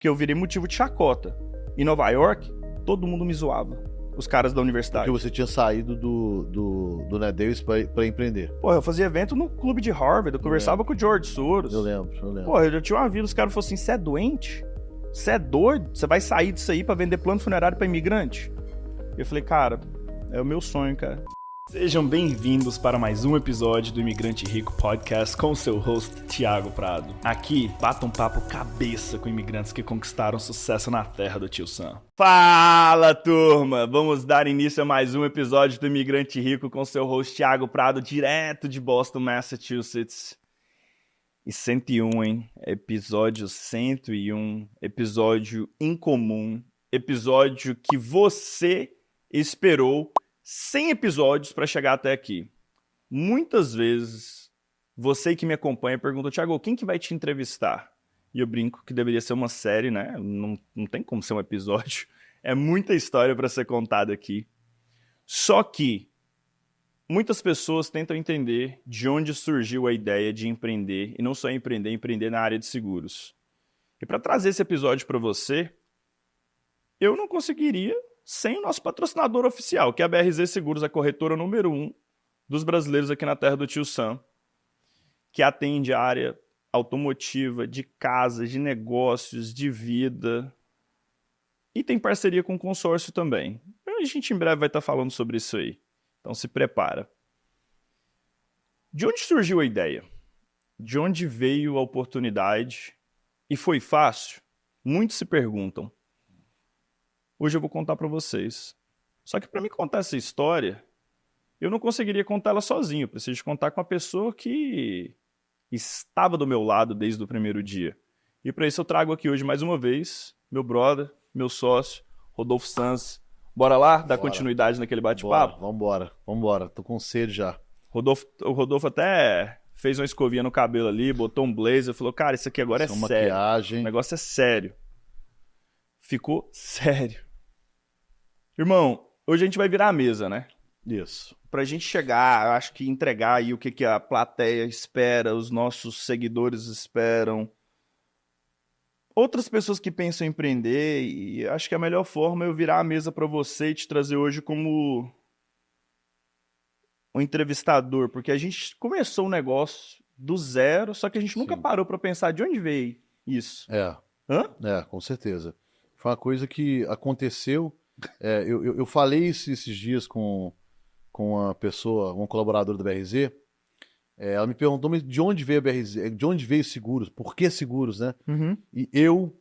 que eu virei motivo de chacota. Em Nova York, todo mundo me zoava. Os caras da universidade. Porque você tinha saído do Ned Davis pra empreender. Porra, eu fazia evento no clube de Harvard, eu conversava com o George Soros. Eu lembro. Porra, eu já tinha uma vida, os caras falaram assim, você é doente? Você é doido? Você vai sair disso aí pra vender plano funerário pra imigrante? Eu falei, cara, é o meu sonho, cara. Sejam bem-vindos para mais um episódio do Imigrante Rico Podcast com o seu host, Thiago Prado. Aqui, bata um papo cabeça com imigrantes que conquistaram sucesso na terra do tio Sam. Fala, turma! Vamos dar início a mais um episódio do Imigrante Rico com o seu host, Thiago Prado, direto de Boston, Massachusetts. E 101, hein? Episódio 101, episódio incomum, episódio que você esperou 100 episódios para chegar até aqui. Muitas vezes, você que me acompanha pergunta, Thiago, quem que vai te entrevistar? E eu brinco que deveria ser uma série, né? Não tem como ser um episódio. É muita história para ser contada aqui. Só que muitas pessoas tentam entender de onde surgiu a ideia de empreender, e não só empreender na área de seguros. E para trazer esse episódio para você, eu não conseguiria sem o nosso patrocinador oficial, que é a BRZ Seguros, a corretora número 1 dos brasileiros aqui na terra do tio Sam, que atende a área automotiva, de casa, de negócios, de vida, e tem parceria com o consórcio também. A gente em breve vai estar falando sobre isso aí, então se prepara. De onde surgiu a ideia? De onde veio a oportunidade? E foi fácil? Muitos se perguntam. Hoje eu vou contar para vocês. Só que para me contar essa história, eu não conseguiria contar ela sozinho. Eu preciso contar com a pessoa que estava do meu lado desde o primeiro dia. E para isso eu trago aqui hoje mais uma vez meu brother, meu sócio, Rodolfo Sanz. Bora lá dar continuidade naquele bate-papo? Vambora. Tô com sede já. O Rodolfo até fez uma escovinha no cabelo ali, botou um blazer, falou, cara, isso aqui agora é sério. Maquiagem. O negócio é sério. Ficou sério. Irmão, hoje a gente vai virar a mesa, né? Isso. Pra gente chegar, eu acho que entregar aí o que a plateia espera, os nossos seguidores esperam, outras pessoas que pensam em empreender, e acho que a melhor forma é eu virar a mesa pra você e te trazer hoje como um entrevistador, porque a gente começou um negócio do zero, só que a gente nunca parou pra pensar de onde veio isso. Com certeza. Foi uma coisa que aconteceu. Eu falei isso esses dias com uma pessoa, uma colaboradora da BRZ. Ela me perguntou, mas de onde veio a BRZ? De onde veio seguros? Por que seguros, né? Uhum. E eu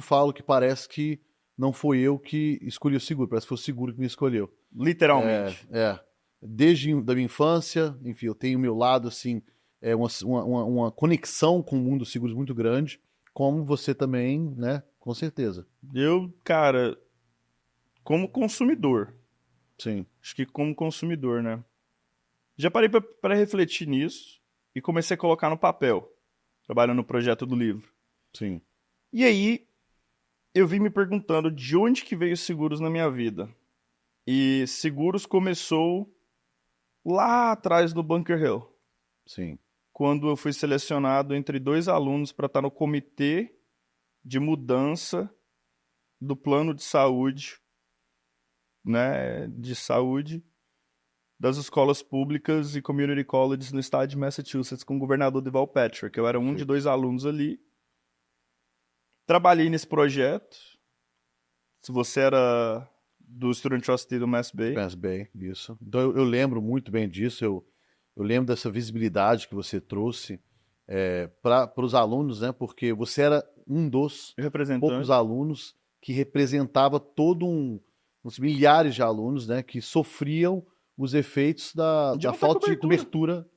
falo que parece que não foi eu que escolhi o seguro, parece que foi o seguro que me escolheu. Literalmente. Desde da minha infância, enfim, eu tenho o meu lado, assim, uma conexão com o mundo dos seguros muito grande, como você também, né? Com certeza. Eu, cara, como consumidor. Sim. Acho que como consumidor, né? Já parei para refletir nisso e comecei a colocar no papel, trabalhando no projeto do livro. Sim. E aí, eu vim me perguntando de onde que veio seguros na minha vida. E seguros começou lá atrás no Bunker Hill. Sim. Quando eu fui selecionado entre 2 alunos para estar no comitê de mudança do plano de saúde, né, das escolas públicas e community colleges no estado de Massachusetts com o governador Deval Patrick. Eu era um de 2 alunos ali. Trabalhei nesse projeto. Se você era do Student Trustee do Mass Bay. Mass Bay, isso. Então eu lembro muito bem disso. Eu lembro dessa visibilidade que você trouxe para os alunos, né? Porque você era um dos poucos alunos que representava uns milhares de alunos, né, que sofriam os efeitos da falta de cobertura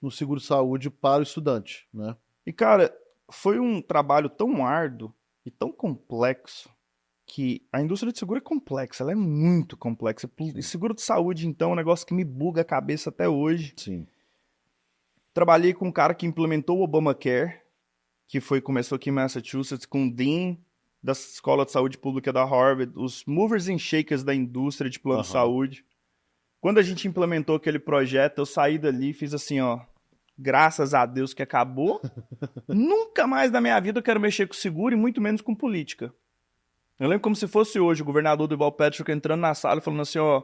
no seguro-saúde para o estudante, né? E, cara, foi um trabalho tão árduo e tão complexo que a indústria de seguro é complexa, ela é muito complexa. E seguro de saúde, então, é um negócio que me buga a cabeça até hoje. Sim. Trabalhei com um cara que implementou o Obamacare, que começou aqui em Massachusetts, com o Dean da Escola de Saúde Pública da Harvard, os movers and shakers da indústria de plano de saúde. Quando a gente implementou aquele projeto, eu saí dali e fiz assim, ó, Graças a Deus que acabou. Nunca mais na minha vida eu quero mexer com seguro e muito menos com política. Eu lembro como se fosse hoje o governador Deval Patrick entrando na sala e falando assim, ó,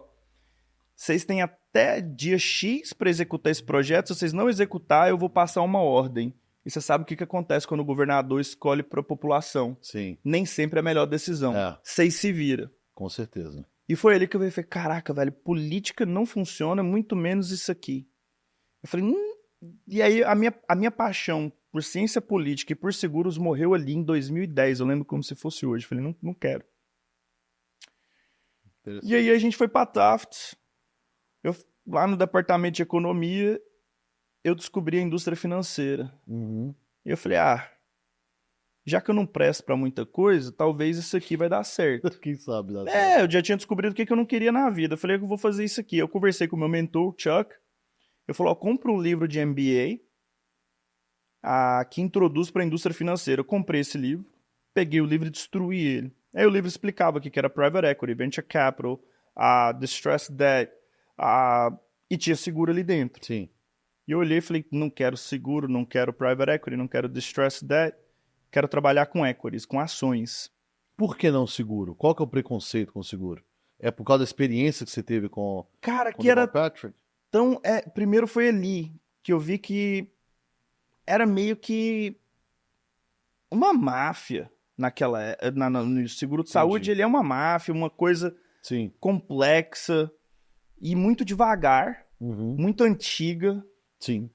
vocês têm até dia X para executar esse projeto, se vocês não executar, eu vou passar uma ordem. E você sabe o que acontece quando o governador escolhe para a população. Sim. Nem sempre é a melhor decisão. Vocês se viram. Com certeza. E foi ali que eu falei, caraca, velho, política não funciona, muito menos isso aqui. Eu falei, E aí a minha paixão por ciência política e por seguros morreu ali em 2010. Eu lembro como se fosse hoje. Eu falei, não quero. E aí a gente foi para Taft. Lá no departamento de economia, eu descobri a indústria financeira. Uhum. E eu falei, já que eu não presto para muita coisa, talvez isso aqui vai dar certo. Quem sabe dá certo. Eu já tinha descobrido o que eu não queria na vida. Eu falei, eu vou fazer isso aqui. Eu conversei com o meu mentor, Chuck. Eu falei, compra um livro de MBA que introduz para a indústria financeira. Eu comprei esse livro, peguei o livro e destruí ele. Aí o livro explicava o que era private equity, venture capital, distressed debt, e tinha seguro ali dentro. Sim. E eu olhei e falei, não quero seguro, não quero private equity, não quero distressed debt, quero trabalhar com equities, com ações. Por que não seguro? Qual que é o preconceito com seguro? É por causa da experiência que você teve com que era Patrick? Então, primeiro foi ali que eu vi que era meio que uma máfia no seguro de saúde. Ele é uma máfia, uma coisa complexa e muito devagar, muito antiga. Sim.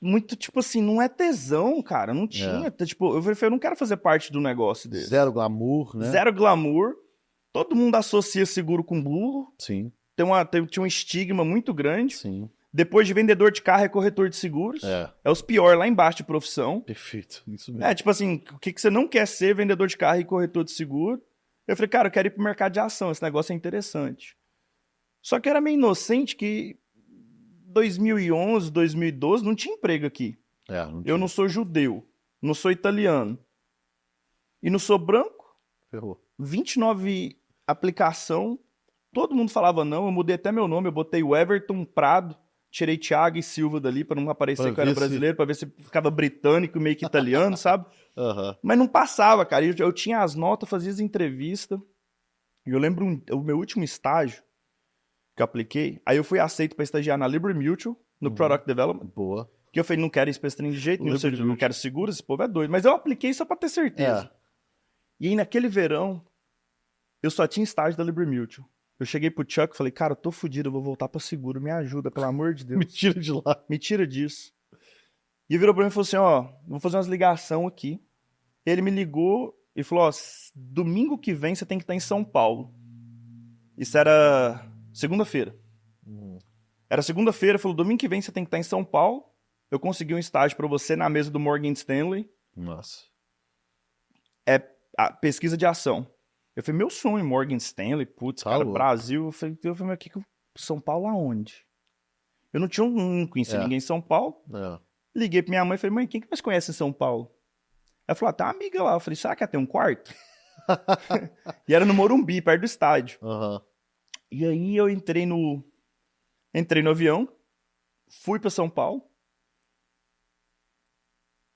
Muito, tipo assim, não é tesão, cara. Não tinha. Tipo, eu falei, eu não quero fazer parte do negócio desse. Zero glamour, né? Zero glamour. Todo mundo associa seguro com burro. Sim. Tinha um estigma muito grande. Sim. Depois de vendedor de carro é corretor de seguros. É os piores lá embaixo de profissão. Perfeito, isso mesmo. Tipo assim, o que você não quer ser vendedor de carro e corretor de seguro? Eu falei, cara, eu quero ir pro mercado de ação, esse negócio é interessante. Só que era meio inocente que 2011, 2012 não tinha emprego aqui. Não tinha. Eu não sou judeu, não sou italiano e não sou branco. Ferrou. 29 aplicação. Todo mundo falava não, eu mudei até meu nome, eu botei o Everton Prado, tirei Thiago e Silva dali pra não aparecer que eu era brasileiro, pra ver se ficava britânico, meio que italiano, sabe? Mas não passava, cara. Eu tinha as notas, fazia as entrevistas. E eu lembro o meu último estágio que eu apliquei, aí eu fui aceito pra estagiar na Liberty Mutual, no Product Development. Boa. Que eu falei, não quero ir pra esse trem de jeito nenhum, não quero seguro, esse povo é doido. Mas eu apliquei só pra ter certeza. E aí naquele verão, eu só tinha estágio da Liberty Mutual. Eu cheguei pro Chuck e falei, cara, eu tô fudido, eu vou voltar pro seguro, me ajuda, pelo amor de Deus. Me tira de lá. Me tira disso. E ele virou pra mim e falou assim, vou fazer umas ligações aqui. Ele me ligou e falou, domingo que vem você tem que estar em São Paulo. Isso era segunda-feira. Era segunda-feira, falou, domingo que vem você tem que estar em São Paulo. Eu consegui um estágio pra você na mesa do Morgan Stanley. Nossa. É a pesquisa de ação. Eu falei, meu sonho, Morgan Stanley, putz, cara, Brasil. Eu falei, mas São Paulo aonde? Eu não conhecia ninguém em São Paulo. Liguei pra minha mãe e falei, mãe, quem que nós conhece em São Paulo? Ela falou, tem uma amiga lá. Eu falei, será que ela tem um quarto? E era no Morumbi, perto do estádio. E aí eu entrei no avião, fui pra São Paulo.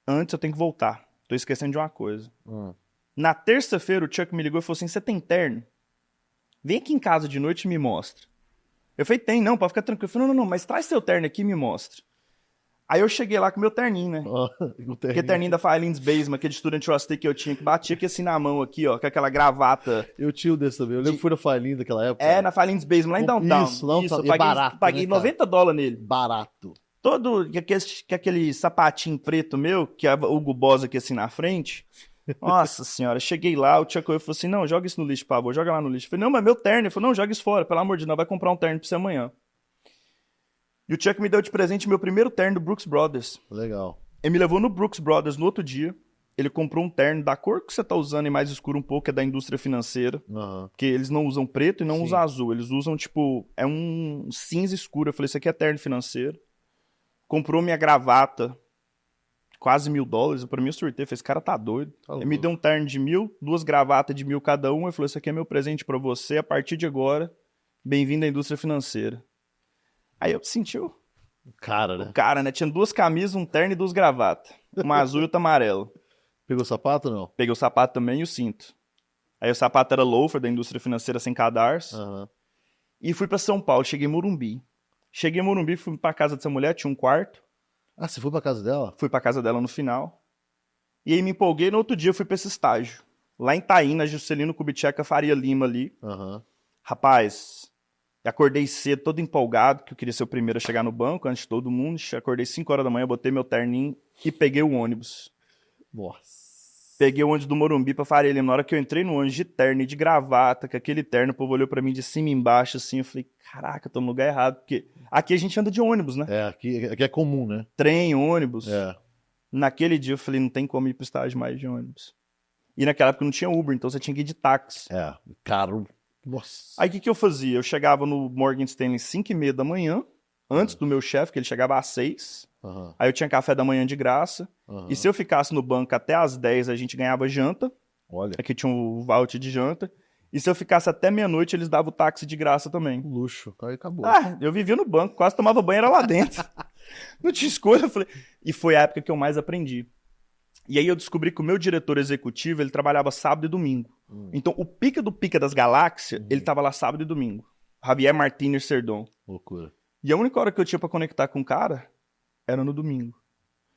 Antes eu tenho que voltar. Tô esquecendo de uma coisa. Na terça-feira, o Chuck me ligou e falou assim, você tem terno? Vem aqui em casa de noite e me mostra. Eu falei, tem, não, pode ficar tranquilo. Eu falei, não, mas traz seu terno aqui e me mostra. Aí eu cheguei lá com meu terninho, né? Aquele terninho da Filings Basement, aquele Student Trustee que eu tinha, que batia aqui assim na mão, aqui, ó, com aquela gravata. Eu tinha o desse também, eu lembro que fui na Filings daquela época. Na Filings Basement, lá em Downtown. Isso, eu paguei $90 nele. Barato. Todo, aquele sapatinho preto meu, que é o Hugo Boss aqui assim na frente. Nossa senhora, cheguei lá, o Chuck falou assim, não, joga isso no lixo, por favor, joga lá no lixo. Eu falei, não, mas meu terno. Ele falou, não, joga isso fora, pelo amor de Deus, vai comprar um terno pra você amanhã. E o Chuck me deu de presente meu primeiro terno do Brooks Brothers. Legal. Ele me levou no Brooks Brothers no outro dia, ele comprou um terno da cor que você tá usando e mais escuro um pouco, é da indústria financeira, porque eles não usam preto e não usam azul, eles usam tipo, é um cinza escuro. Eu falei, isso aqui é terno financeiro. Comprou minha gravata, quase $1.000, pra mim eu surtei, falei, esse cara tá doido. Ele me deu um terno de 1.000, 2 gravatas de 1.000 cada uma, eu falei, isso aqui é meu presente pra você, a partir de agora, bem-vindo à indústria financeira. Aí eu senti Cara, né? O cara, né? Tinha 2 camisas, um terno e 2 gravatas. Uma azul e outra amarela. Pegou o sapato ou não? Peguei o sapato também e o cinto. Aí o sapato era loafer da indústria financeira sem cadarço. Uhum. E fui pra São Paulo, cheguei em Morumbi. Cheguei em Morumbi, fui pra casa dessa mulher, tinha um quarto. Ah, você foi pra casa dela? Fui pra casa dela no final. E aí me empolguei, no outro dia eu fui pra esse estágio. Lá em Taína, Juscelino Kubitschek, Faria Lima ali. Uhum. Rapaz, acordei cedo, todo empolgado, que eu queria ser o primeiro a chegar no banco, antes de todo mundo. Acordei 5 horas da manhã, botei meu terninho e peguei o ônibus. Nossa. Peguei o ônibus do Morumbi pra Faria Lima. Na hora que eu entrei no ônibus de terno e de gravata, com aquele terno, o povo olhou pra mim de cima e embaixo, assim, eu falei, caraca, eu tô no lugar errado, porque aqui a gente anda de ônibus, né? Aqui é comum, né? Trem, ônibus. É. Naquele dia eu falei, não tem como ir pro estágio mais de ônibus. E naquela época não tinha Uber, então você tinha que ir de táxi. Caro. Nossa. Aí o que eu fazia? Eu chegava no Morgan Stanley 5h30 da manhã, antes do meu chefe, que ele chegava às 6. Uhum. Aí eu tinha café da manhã de graça. Uhum. E se eu ficasse no banco até às 10, a gente ganhava janta. Olha. Aqui tinha um voucher de janta. E se eu ficasse até meia-noite, eles davam o táxi de graça também. Luxo. Aí acabou. Eu vivia no banco, quase tomava banho, era lá dentro. Não tinha escolha. Eu falei... E foi a época que eu mais aprendi. E aí eu descobri que o meu diretor executivo, ele trabalhava sábado e domingo. Então o pica do pica das galáxias, ele tava lá sábado e domingo. Javier Martínez Serdon. Loucura. E a única hora que eu tinha pra conectar com o cara era no domingo.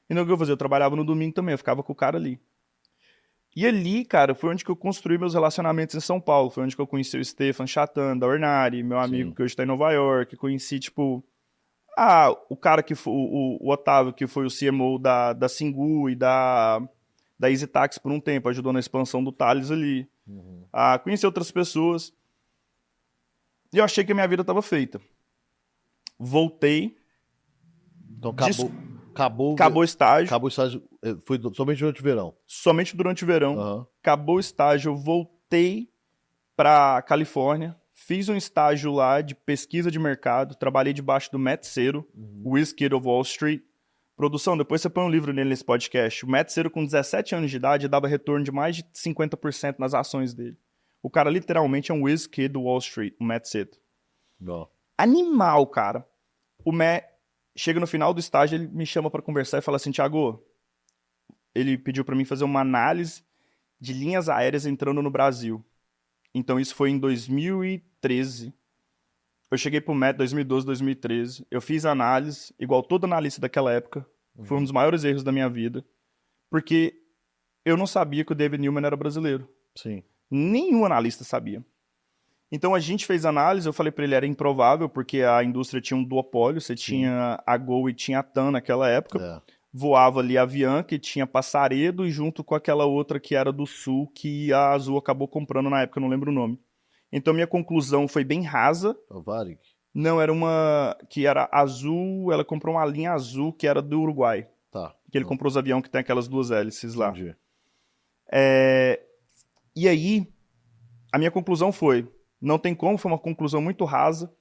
E no que eu fazia? Eu trabalhava no domingo também, eu ficava com o cara ali. E ali, cara, foi onde que eu construí meus relacionamentos em São Paulo. Foi onde que eu conheci o Stefan Chatan, da Ornari, meu amigo que hoje tá em Nova York. Conheci, tipo... o cara que foi... O Otávio, que foi o CMO da Singu e da Easy Taxi por um tempo. Ajudou na expansão do Thales ali. Conheci outras pessoas. E eu achei que a minha vida estava feita. Voltei. Então acabou o estágio. Acabou o estágio. Foi somente durante o verão? Somente durante o verão. Acabou o estágio. Eu voltei para Califórnia. Fiz um estágio lá de pesquisa de mercado. Trabalhei debaixo do Matt Cero, Whiz Kid of Wall Street. Produção, depois você põe um livro nele nesse podcast. O Matt Cero, com 17 anos de idade, dava retorno de mais de 50% nas ações dele. O cara literalmente é um Whiz Kid do Wall Street, o Matt Cero. Animal, cara. O Matt chega no final do estágio, ele me chama para conversar e fala assim, Thiago, ele pediu para mim fazer uma análise de linhas aéreas entrando no Brasil. Então isso foi em 2013. Eu cheguei pro Matt em 2012, 2013. Eu fiz análise, igual todo analista daquela época. Foi um dos maiores erros da minha vida. Porque eu não sabia que o David Newman era brasileiro. Sim. Nenhum analista sabia. Então a gente fez análise, eu falei pra ele, era improvável, porque a indústria tinha um duopólio. Você tinha a Gol e tinha a TAM naquela época. Voava ali a Avianca, que tinha Passaredo, e junto com aquela outra que era do Sul, que a Azul acabou comprando na época, eu não lembro o nome. Então minha conclusão foi bem rasa. A Varig? Não, era uma que era azul, ela comprou uma linha azul que era do Uruguai. Que ele comprou os aviões que tem aquelas 2 hélices lá. Entendi. E aí, a minha conclusão foi, não tem como, foi uma conclusão muito rasa.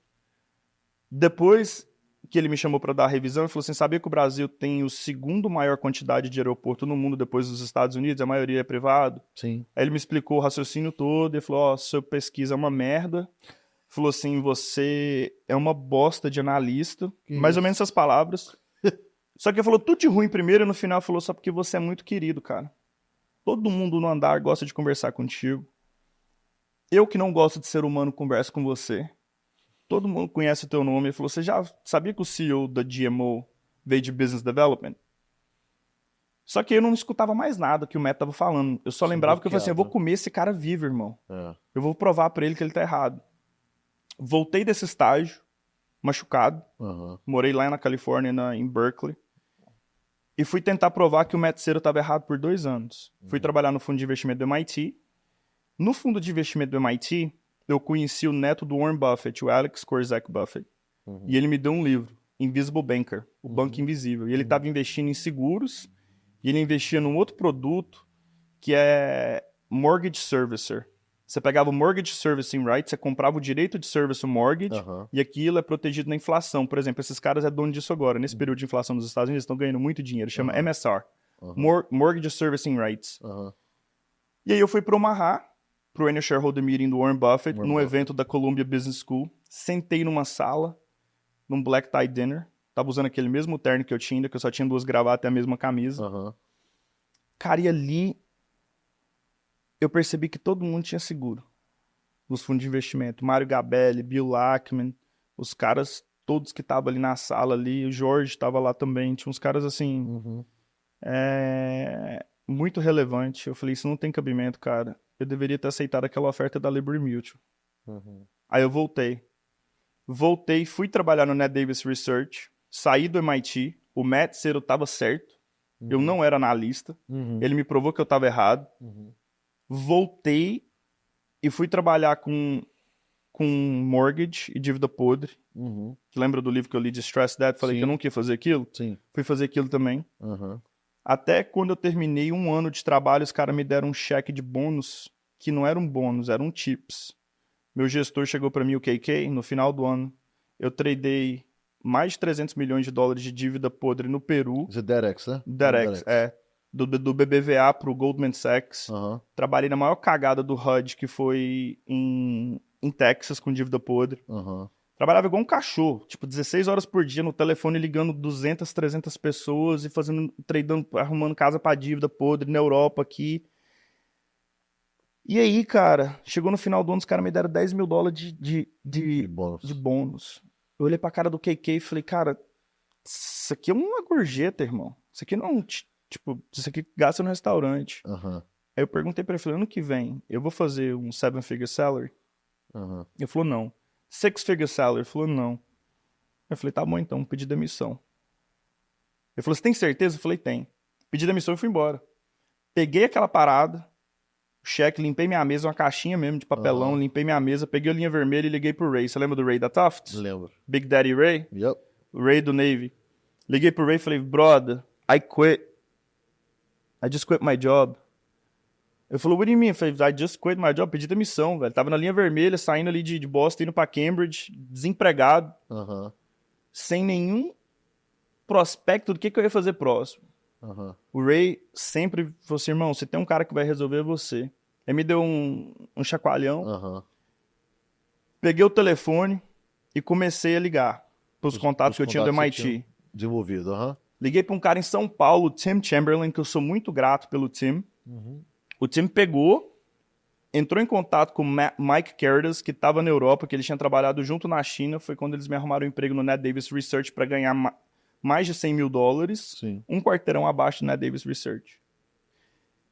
Depois que ele me chamou para dar a revisão, ele falou assim, sabia que o Brasil tem o segundo maior quantidade de aeroporto no mundo depois dos Estados Unidos, a maioria é privado? Sim. Aí ele me explicou o raciocínio todo, ele falou, sua pesquisa é uma merda. Falou assim, você é uma bosta de analista, mais ou menos essas palavras. Só que ele falou tudo de ruim primeiro e no final falou só porque você é muito querido, cara. Todo mundo no andar gosta de conversar contigo. Eu que não gosto de ser humano converso com você. Todo mundo conhece o teu nome. Ele falou, você já sabia que o CEO da GMO veio de Business Development? Só que eu não escutava mais nada que o Matt tava falando. Eu só lembrava que eu falei assim, eu vou comer esse cara vivo, irmão. Eu vou provar pra ele que ele tá errado. Voltei desse estágio, machucado. Morei lá na Califórnia, em Berkeley. E fui tentar provar que o Matt Cero tava errado por 2 anos. Fui trabalhar no fundo de investimento do MIT. No fundo de investimento do MIT, eu conheci o neto do Warren Buffett, o Alex Korzek Buffett. E ele me deu um livro, Invisible Banker, o Banco Invisível. E ele estava investindo em seguros, e ele investia num outro produto, que é Mortgage Servicer. Você pegava o Mortgage Servicing Rights, você comprava o direito de service o mortgage, e aquilo é protegido na inflação. Por exemplo, esses caras é dono disso agora. Nesse período de inflação nos Estados Unidos, estão ganhando muito dinheiro. Chama MSR, Mortgage Servicing Rights. E aí eu fui para Omaha, pro Annual Shareholder Meeting do Warren Buffett, evento da Columbia Business School. Sentei numa sala, num black tie dinner. Tava usando aquele mesmo terno que eu tinha, que eu só tinha 2 gravatas e a mesma camisa. Uhum. Cara, e ali eu percebi que todo mundo tinha seguro. Nos fundos de investimento. Mário Gabelli, Bill Ackman, os caras todos que estavam ali na sala ali, o Jorge estava lá também. Tinha uns caras assim, muito relevante. Eu falei, isso não tem cabimento, cara. Eu deveria ter aceitado aquela oferta da Liberty Mutual. Aí eu voltei, fui trabalhar no Ned Davis Research, saí do MIT, o Matt Cero estava certo, eu não era analista, ele me provou que eu estava errado, voltei e fui trabalhar com mortgage e dívida podre, que lembra do livro que eu li de Stress Debt, falei que eu não queria fazer aquilo, fui fazer aquilo também. Até quando eu terminei 1 ano de trabalho, os caras me deram um cheque de bônus, que não era um bônus, era um tips. Meu gestor chegou para mim, o KK, no final do ano. Eu tradei mais de 300 milhões de dólares de dívida podre no Peru. Isso é Derex, né? Derex, é. Do BBVA pro Goldman Sachs. Trabalhei na maior cagada do HUD, que foi em Texas, com dívida podre. Trabalhava igual um cachorro, tipo 16 horas por dia no telefone, ligando 200, 300 pessoas e tradando, arrumando casa pra dívida podre na Europa aqui. E aí, cara, chegou no final do ano, os caras me deram 10 mil dólares de bônus. Eu olhei pra cara do KK e falei, cara, isso aqui é uma gorjeta, irmão. Isso aqui não é um, tipo, isso aqui gasta no restaurante. Aí eu perguntei pra ele, falei, ano que vem, eu vou fazer um 7-figure salary? Ele falou, não. 6-figure salary? Ele falou, não. Eu falei, tá bom então, pedi demissão. Ele falou, você tem certeza? Eu falei, tem. Pedi demissão e fui embora. Peguei aquela parada, o cheque, limpei minha mesa, uma caixinha mesmo de papelão, limpei minha mesa, peguei a linha vermelha e liguei pro Ray. Você lembra do Ray da Tufts? Lembro. Big Daddy Ray? Yep. O Ray do Navy. Liguei pro Ray e falei, brother, I quit. I just quit my job. Ele falou, what do you mean? Eu falei, I just quit my job. Pedi demissão, velho. Tava na linha vermelha, saindo ali de Boston, indo pra Cambridge, desempregado, sem nenhum prospecto do que eu ia fazer próximo. O Ray sempre falou assim, irmão, se tem um cara que vai resolver, é você. Ele me deu um chacoalhão. Peguei o telefone e comecei a ligar pros contatos que eu tinha do MIT. Desenvolvido, Liguei pra um cara em São Paulo, Tim Chamberlain, que eu sou muito grato pelo Tim. O Tim pegou, entrou em contato com o Mike Cardas, que estava na Europa, que ele tinha trabalhado junto na China. Foi quando eles me arrumaram um emprego no Ned Davis Research para ganhar mais de 100 mil dólares, um quarteirão abaixo do Ned Davis Research.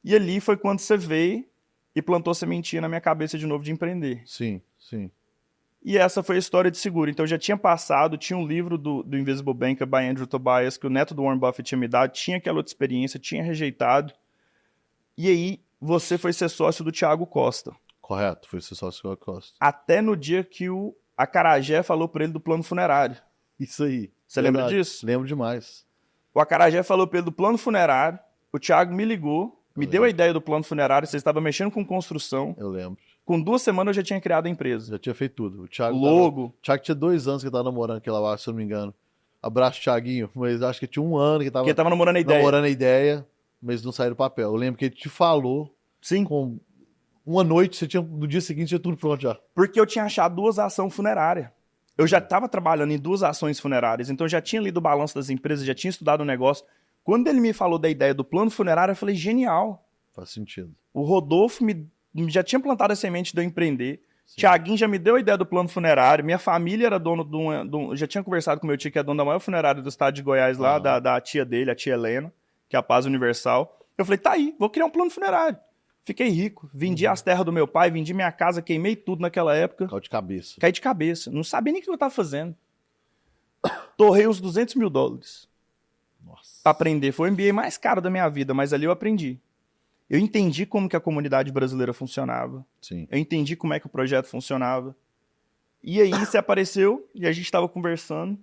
E ali foi quando você veio e plantou sementinha na minha cabeça de novo de empreender. Sim. E essa foi a história de seguro. Então eu já tinha passado, tinha um livro do Invisible Banker by Andrew Tobias, que o neto do Warren Buffett tinha me dado, tinha aquela outra experiência, tinha rejeitado. E aí você foi ser sócio do Thiago Costa. Correto, foi ser sócio do Thiago Costa. Até no dia que o Acarajé falou para ele do plano funerário. Isso aí. Você lembra disso? Lembro demais. O Acarajé falou para ele do plano funerário, o Thiago me ligou, me deu a ideia do plano funerário, você estava mexendo com construção. Eu lembro. Com 2 semanas eu já tinha criado a empresa. Já tinha feito tudo. O Thiago logo. O Thiago tinha 2 anos que tava namorando aquela lá, se eu não me engano. Abraço, Thiaguinho. Mas acho que tinha 1 ano que tava namorando a ideia. Mas não saiu do papel. Eu lembro que ele te falou. Sim. Com uma noite, no dia seguinte tinha tudo pronto já. Porque eu tinha achado 2 ações funerárias. Eu já estava trabalhando em 2 ações funerárias, então eu já tinha lido o balanço das empresas, já tinha estudado o negócio. Quando ele me falou da ideia do plano funerário, eu falei, genial. Faz sentido. O Rodolfo já tinha plantado a semente de eu empreender. Thiaguinho já me deu a ideia do plano funerário. Minha família era dono já tinha conversado com meu tio, que é dono da maior funerária do estado de Goiás, lá, da tia dele, a tia Helena, que é a Paz Universal. Eu falei, tá aí, vou criar um plano funerário. Fiquei rico, vendi as terras do meu pai, vendi minha casa, queimei tudo naquela época. Caí de cabeça. Não sabia nem o que eu tava fazendo. Torrei os 200 mil dólares. Nossa. Pra aprender. Foi o MBA mais caro da minha vida, mas ali eu aprendi. Eu entendi como que a comunidade brasileira funcionava. Sim. Eu entendi como é que o projeto funcionava. E aí você apareceu e a gente tava conversando.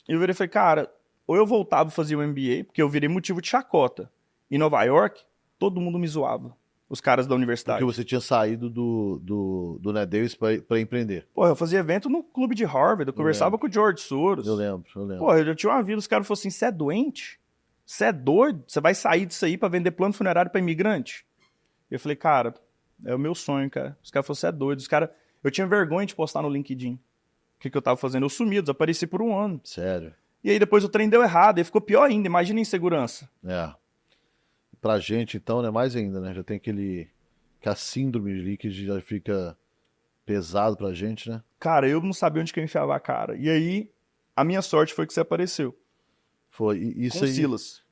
E eu virei e falei, cara, ou eu voltava a fazer o MBA, porque eu virei motivo de chacota. Em Nova York, todo mundo me zoava. Os caras da universidade. Porque você tinha saído do Ned Davis pra empreender. Porra, eu fazia evento no clube de Harvard, eu conversava com o George Soros. Eu lembro. Porra, eu tinha uma vida, os caras falaram assim, você é doente? Você é doido? Você vai sair disso aí pra vender plano funerário pra imigrante? Eu falei, cara, é o meu sonho, cara. Os caras falaram, você é doido. Eu tinha vergonha de postar no LinkedIn o que eu tava fazendo. Eu sumi, eu desapareci por 1 ano. Sério? E aí depois o trem deu errado, e ficou pior ainda, imagina a insegurança. Pra gente, então, né, mais ainda, né? Já tem a síndrome ali que já fica pesado pra gente, né? Cara, eu não sabia onde que eu enfiava a cara. E aí, a minha sorte foi que você apareceu. Foi. Isso com aí, o Silas.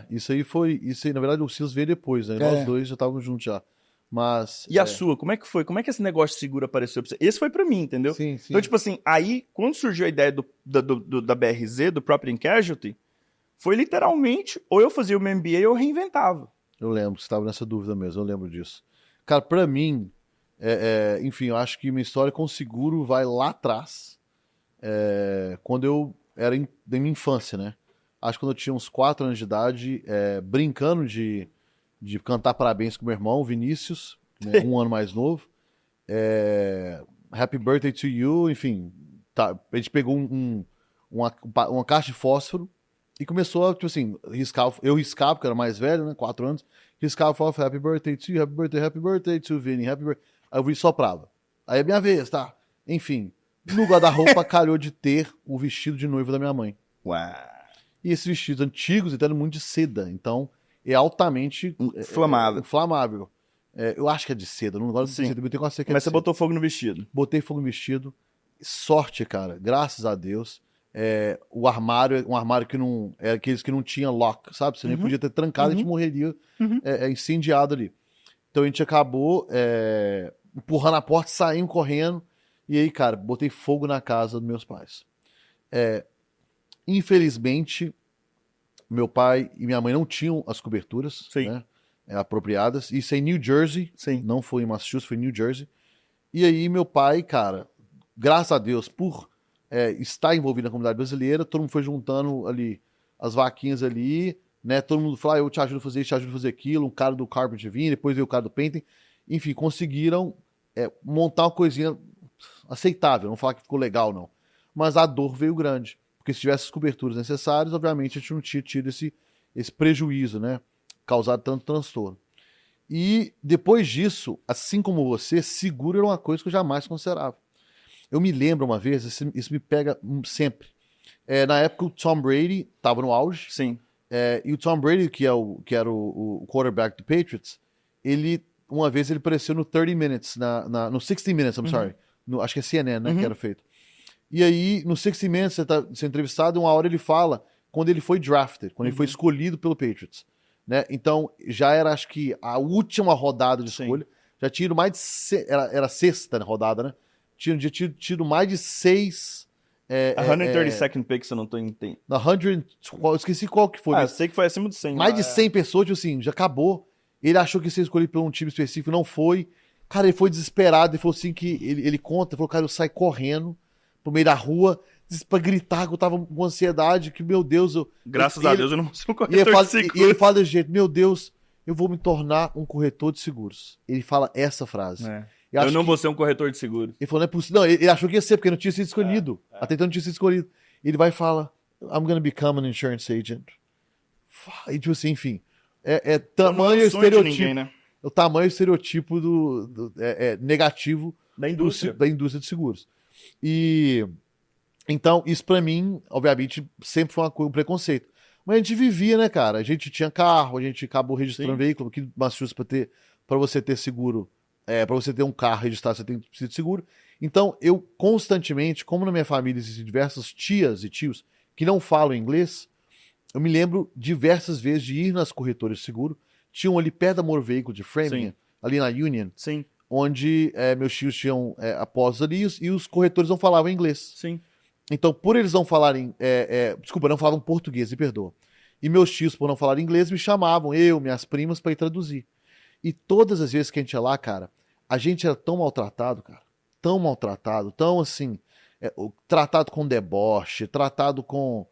Isso aí, na verdade, o Silas veio depois, né? Nós dois já estávamos juntos já. Mas... E a sua, como é que foi? Como é que esse negócio de seguro apareceu pra você? Esse foi pra mim, entendeu? Sim. Então, tipo assim, aí, quando surgiu a ideia da BRZ, do Property and Casualty, foi literalmente, ou eu fazia o meu MBA ou eu reinventava. Eu lembro, você estava nessa dúvida mesmo, eu lembro disso. Cara, pra mim, enfim, eu acho que minha história com seguro vai lá atrás, quando eu era da minha infância, né? Acho que quando eu tinha uns 4 anos de idade, brincando de cantar parabéns com meu irmão, Vinícius, né, 1 ano mais novo. Happy birthday to you, enfim. Tá, a gente pegou uma caixa de fósforo e começou a, tipo assim, eu riscava, porque eu era mais velho, né, 4 anos, riscava, falava, happy birthday to you, happy birthday to Vini, happy birthday. Aí eu vi soprava. Aí é minha vez, tá? Enfim, no guarda-roupa calhou de ter o vestido de noiva da minha mãe. Uau. E esses vestidos antigos, então, eram muito de seda, então é altamente inflamável. Eu acho que é de seda, não gosto de seda, eu tenho quase certeza que é. Mas você botou fogo no vestido? Botei fogo no vestido. Sorte, cara, graças a Deus. O armário, um armário que não. Era aqueles que não tinha lock, sabe? Você nem podia ter trancado, a gente morreria incendiado ali. Então a gente acabou empurrando a porta, saindo correndo. E aí, cara, botei fogo na casa dos meus pais. Infelizmente, meu pai e minha mãe não tinham as coberturas, né, apropriadas. Isso é em New Jersey, não foi em Massachusetts, foi em New Jersey. E aí meu pai, cara, graças a Deus, por estar envolvido na comunidade brasileira, todo mundo foi juntando ali as vaquinhas ali, né? Todo mundo falou, eu te ajudo a fazer isso, te ajudo a fazer aquilo. Um cara do Carpenter vinha, depois veio o cara do Painting. Enfim, conseguiram montar uma coisinha aceitável. Não falar que ficou legal, não. Mas a dor veio grande. Porque se tivesse as coberturas necessárias, obviamente a gente não tinha tido esse prejuízo, né? Causado tanto transtorno. E depois disso, assim como você, seguro era uma coisa que eu jamais considerava. Eu me lembro uma vez, isso me pega sempre. Na época o Tom Brady estava no auge. E o Tom Brady, que era o quarterback do Patriots, uma vez ele apareceu no 30 Minutes, no 60 Minutes, sorry. Acho que é CNN, né, que era feito. E aí, no 60 Minutes, você tá sendo entrevistado, uma hora ele fala quando ele foi drafted, quando ele foi escolhido pelo Patriots. Né? Então, já era, acho que, a última rodada de escolha. Já tinha ido mais de... Era a sexta rodada, né? Tinha tido mais de 6... 132nd pick, se eu não tô entendendo. Eu esqueci qual que foi. Eu sei que foi acima de 100. Mais de 100 pessoas, tipo assim, já acabou. Ele achou que ia ser escolhido por um time específico, não foi. Cara, ele foi desesperado, ele falou assim que... Ele conta, falou, cara, eu saí correndo pro meio da rua, pra gritar que eu tava com ansiedade, que, meu Deus... Graças a Deus eu não sou um corretor de seguros. E ele fala desse jeito, meu Deus, eu vou me tornar um corretor de seguros. Ele fala essa frase. Eu não vou ser um corretor de seguros. Ele falou, não é possível. Não, ele achou que ia ser, porque não tinha sido escolhido. Até então não tinha sido escolhido. Ele vai e fala, I'm gonna become an insurance agent. E tipo assim, enfim. Tamanho estereotipo. Ninguém, né? O tamanho estereotipo negativo da indústria de seguros. E então, isso pra mim, obviamente, sempre foi um preconceito. Mas a gente vivia, né, cara? A gente tinha carro, a gente acabou registrando veículo. Aqui no Massachusetts, pra você ter seguro, pra você ter um carro registrado, você precisa de seguro. Então, eu constantemente, como na minha família existem diversas tias e tios que não falam inglês, eu me lembro diversas vezes de ir nas corretoras de seguro. Tinha um ali perto da Motor Vehicle de Framingham, ali na Union, onde meus tios tinham após ali e os corretores não falavam inglês. Então, por eles não falarem... não falavam português, me perdoa. E meus tios, por não falar inglês, me chamavam, minhas primas, para ir traduzir. E todas as vezes que a gente ia lá, cara, a gente era tão maltratado, cara. Tão maltratado, tão assim... tratado com deboche, tratado com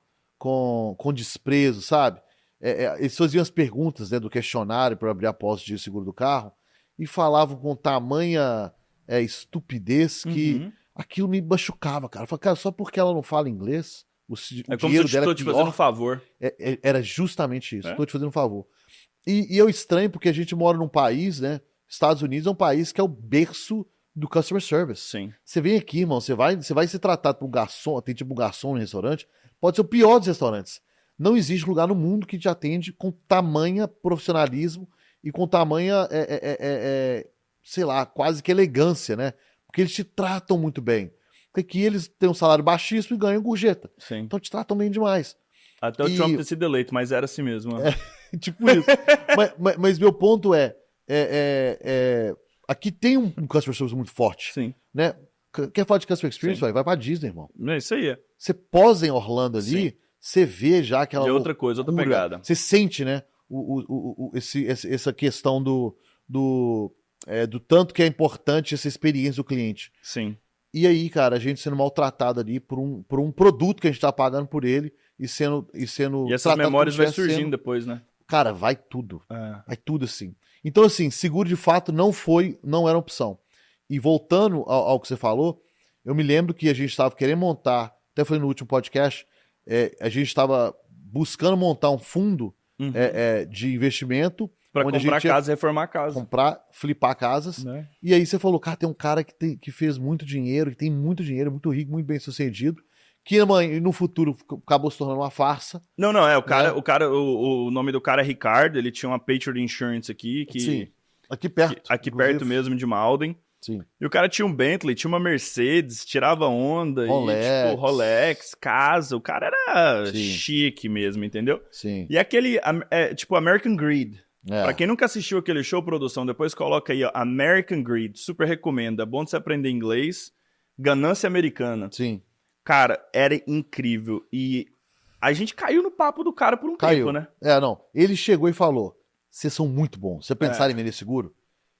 desprezo, sabe? Eles faziam as perguntas, né, do questionário para abrir a posse de seguro do carro e falavam com tamanha estupidez que aquilo me machucava, cara. Eu falei, cara, só porque ela não fala inglês, o como se eu estou te fazendo um favor. Era justamente isso, estou te fazendo um favor. E eu estranho porque a gente mora num país, né, Estados Unidos é um país que é o berço do customer service. Sim. Você vem aqui, irmão, você vai ser tratado por um garçom, tem tipo um garçom no restaurante, pode ser o pior dos restaurantes. Não existe lugar no mundo que te atende com tamanha profissionalismo e com tamanha, sei lá, quase que elegância, né? Porque eles te tratam muito bem. Porque aqui eles têm um salário baixíssimo e ganham gorjeta. Sim. Então te tratam bem demais. Até o Trump ter sido eleito, mas era assim mesmo. Tipo isso. mas meu ponto aqui tem um customer service muito forte. Sim. Né? Quer falar de customer experience? Vai pra Disney, irmão. É isso aí. Você posa em Orlando ali, você vê já aquela de outra coisa, outra pegada. Você sente, né? Essa questão do tanto que é importante essa experiência do cliente. Sim. E aí, cara, a gente sendo maltratado ali por um produto que a gente tá pagando por ele e essas memórias vai surgindo depois, né? Cara, vai tudo. Vai tudo assim. Então, assim, seguro de fato não era opção. E voltando ao que você falou, eu me lembro que a gente estava querendo montar, até foi no último podcast, a gente estava buscando montar um fundo de investimento para comprar casa e reformar casa. Comprar, flipar casas. Né? E aí você falou, cara, tem um cara que fez muito dinheiro, que tem muito dinheiro, muito rico, muito bem sucedido, que no futuro acabou se tornando uma farsa. Não, o nome do cara é Ricardo, ele tinha uma Patriot Insurance aqui. Sim, aqui perto. Aqui perto mesmo de Malden. Sim. E o cara tinha um Bentley, tinha uma Mercedes, tirava onda, Rolex, casa. O cara era chique mesmo, entendeu? Sim. E aquele, tipo American Greed. Pra quem nunca assistiu aquele show, produção, depois coloca aí, ó, American Greed, super recomendo, é bom de você aprender inglês, Ganância Americana. Sim. Cara, era incrível, e a gente caiu no papo do cara por um tempo, né? Não, ele chegou e falou, vocês são muito bons, você pensar em vender seguro?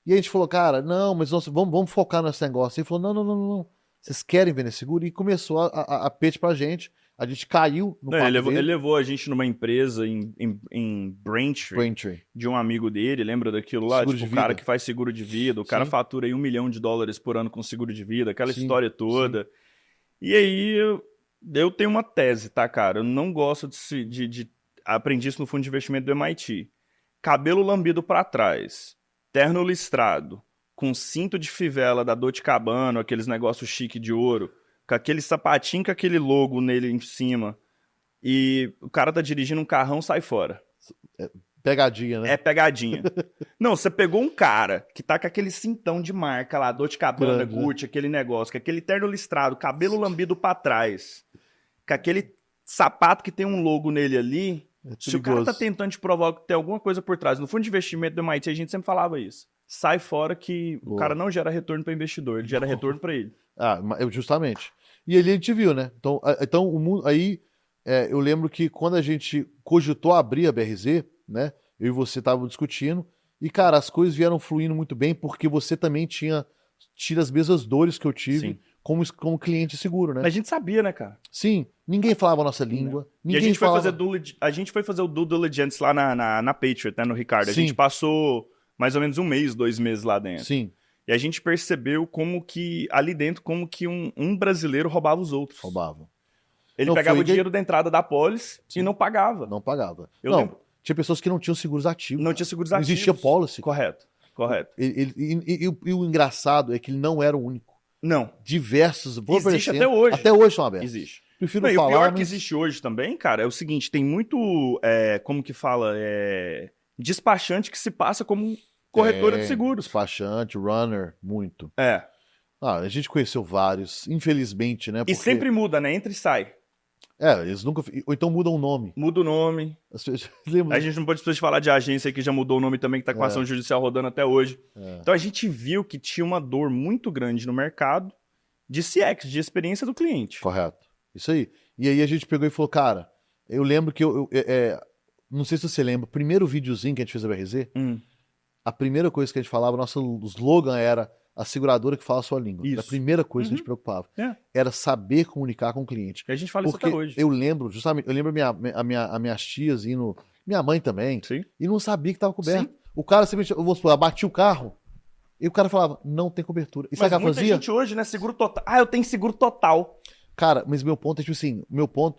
E a gente falou, cara, não, mas vamos focar nesse negócio. Ele falou, não, vocês querem vender seguro? E começou a pitch pra gente. A gente caiu no papo dele. Ele levou a gente numa empresa em Braintree, de um amigo dele, lembra daquilo lá? Seguro tipo, o cara que faz seguro de vida, o cara fatura aí $1 milhão por ano com seguro de vida, aquela história toda. Sim. E aí, eu tenho uma tese, tá, cara? Eu não gosto de aprendi isso no fundo de investimento do MIT. Cabelo lambido pra trás, terno listrado, com cinto de fivela da Dolce & Gabbana, aqueles negócios chique de ouro, com aquele sapatinho com aquele logo nele em cima, e o cara tá dirigindo um carrão, sai fora. Pegadinha, né? É pegadinha. Não, você pegou um cara que tá com aquele cintão de marca lá, Dolce & Gabbana, Gucci, aquele negócio, com aquele terno listrado, cabelo lambido pra trás, com aquele sapato que tem um logo nele ali. Se o cara tá tentando te provar que tem alguma coisa por trás, no fundo de investimento do MIT a gente sempre falava isso. Sai fora que o cara não gera retorno para investidor, ele gera retorno para ele. Justamente. E ali a gente viu, né? Então o mundo, aí eu lembro que quando a gente cogitou abrir a BRZ, né? Eu e você estavam discutindo e, cara, as coisas vieram fluindo muito bem porque você também tinha tido as mesmas dores que eu tive como cliente seguro, né? Mas a gente sabia, né, cara? Sim, ninguém falava a nossa língua. Ninguém e a gente foi fazer o due diligence lá na Patriot, né, no Ricardo. A gente passou mais ou menos 1 mês, 2 meses lá dentro. Sim. E a gente percebeu ali dentro, como que um brasileiro roubava os outros. Roubava. Ele pegava o dinheiro da entrada da pólice e não pagava. Não pagava. Lembro. Tinha pessoas que não tinham seguros ativos. Não tinha seguros ativos. Não existia policy. Correto. E o engraçado é que ele não era o único. Não. Diversos. Existe até hoje. Até hoje são abertos. Existe. Prefiro falar. E o pior que existe hoje também, cara, é o seguinte: tem muito. Como que fala? Despachante que se passa como corretora de seguros. Despachante, runner, muito. A gente conheceu vários, infelizmente, né? E sempre muda, né? Entra e sai. Eles nunca. Ou então mudam o nome. Muda o nome. A gente não pode precisar falar de agência que já mudou o nome também, que tá com ação judicial rodando até hoje. Então a gente viu que tinha uma dor muito grande no mercado de CX, de experiência do cliente. Correto. Isso aí. E aí a gente pegou e falou, cara, eu lembro que não sei se você lembra, o primeiro videozinho que a gente fez a BRZ, a primeira coisa que a gente falava, nosso slogan era a seguradora que fala a sua língua. Isso. A primeira coisa que a gente preocupava era saber comunicar com o cliente. E a gente fala isso até hoje. Eu lembro, justamente, as minhas tias indo, minha mãe também, e não sabia que estava coberto. Sim. O cara simplesmente, vamos supor, abatia o carro, e o cara falava, não tem cobertura. E sabe o que ela fazia? Gente hoje, né, seguro total. Eu tenho seguro total. Cara, mas meu ponto é tipo assim,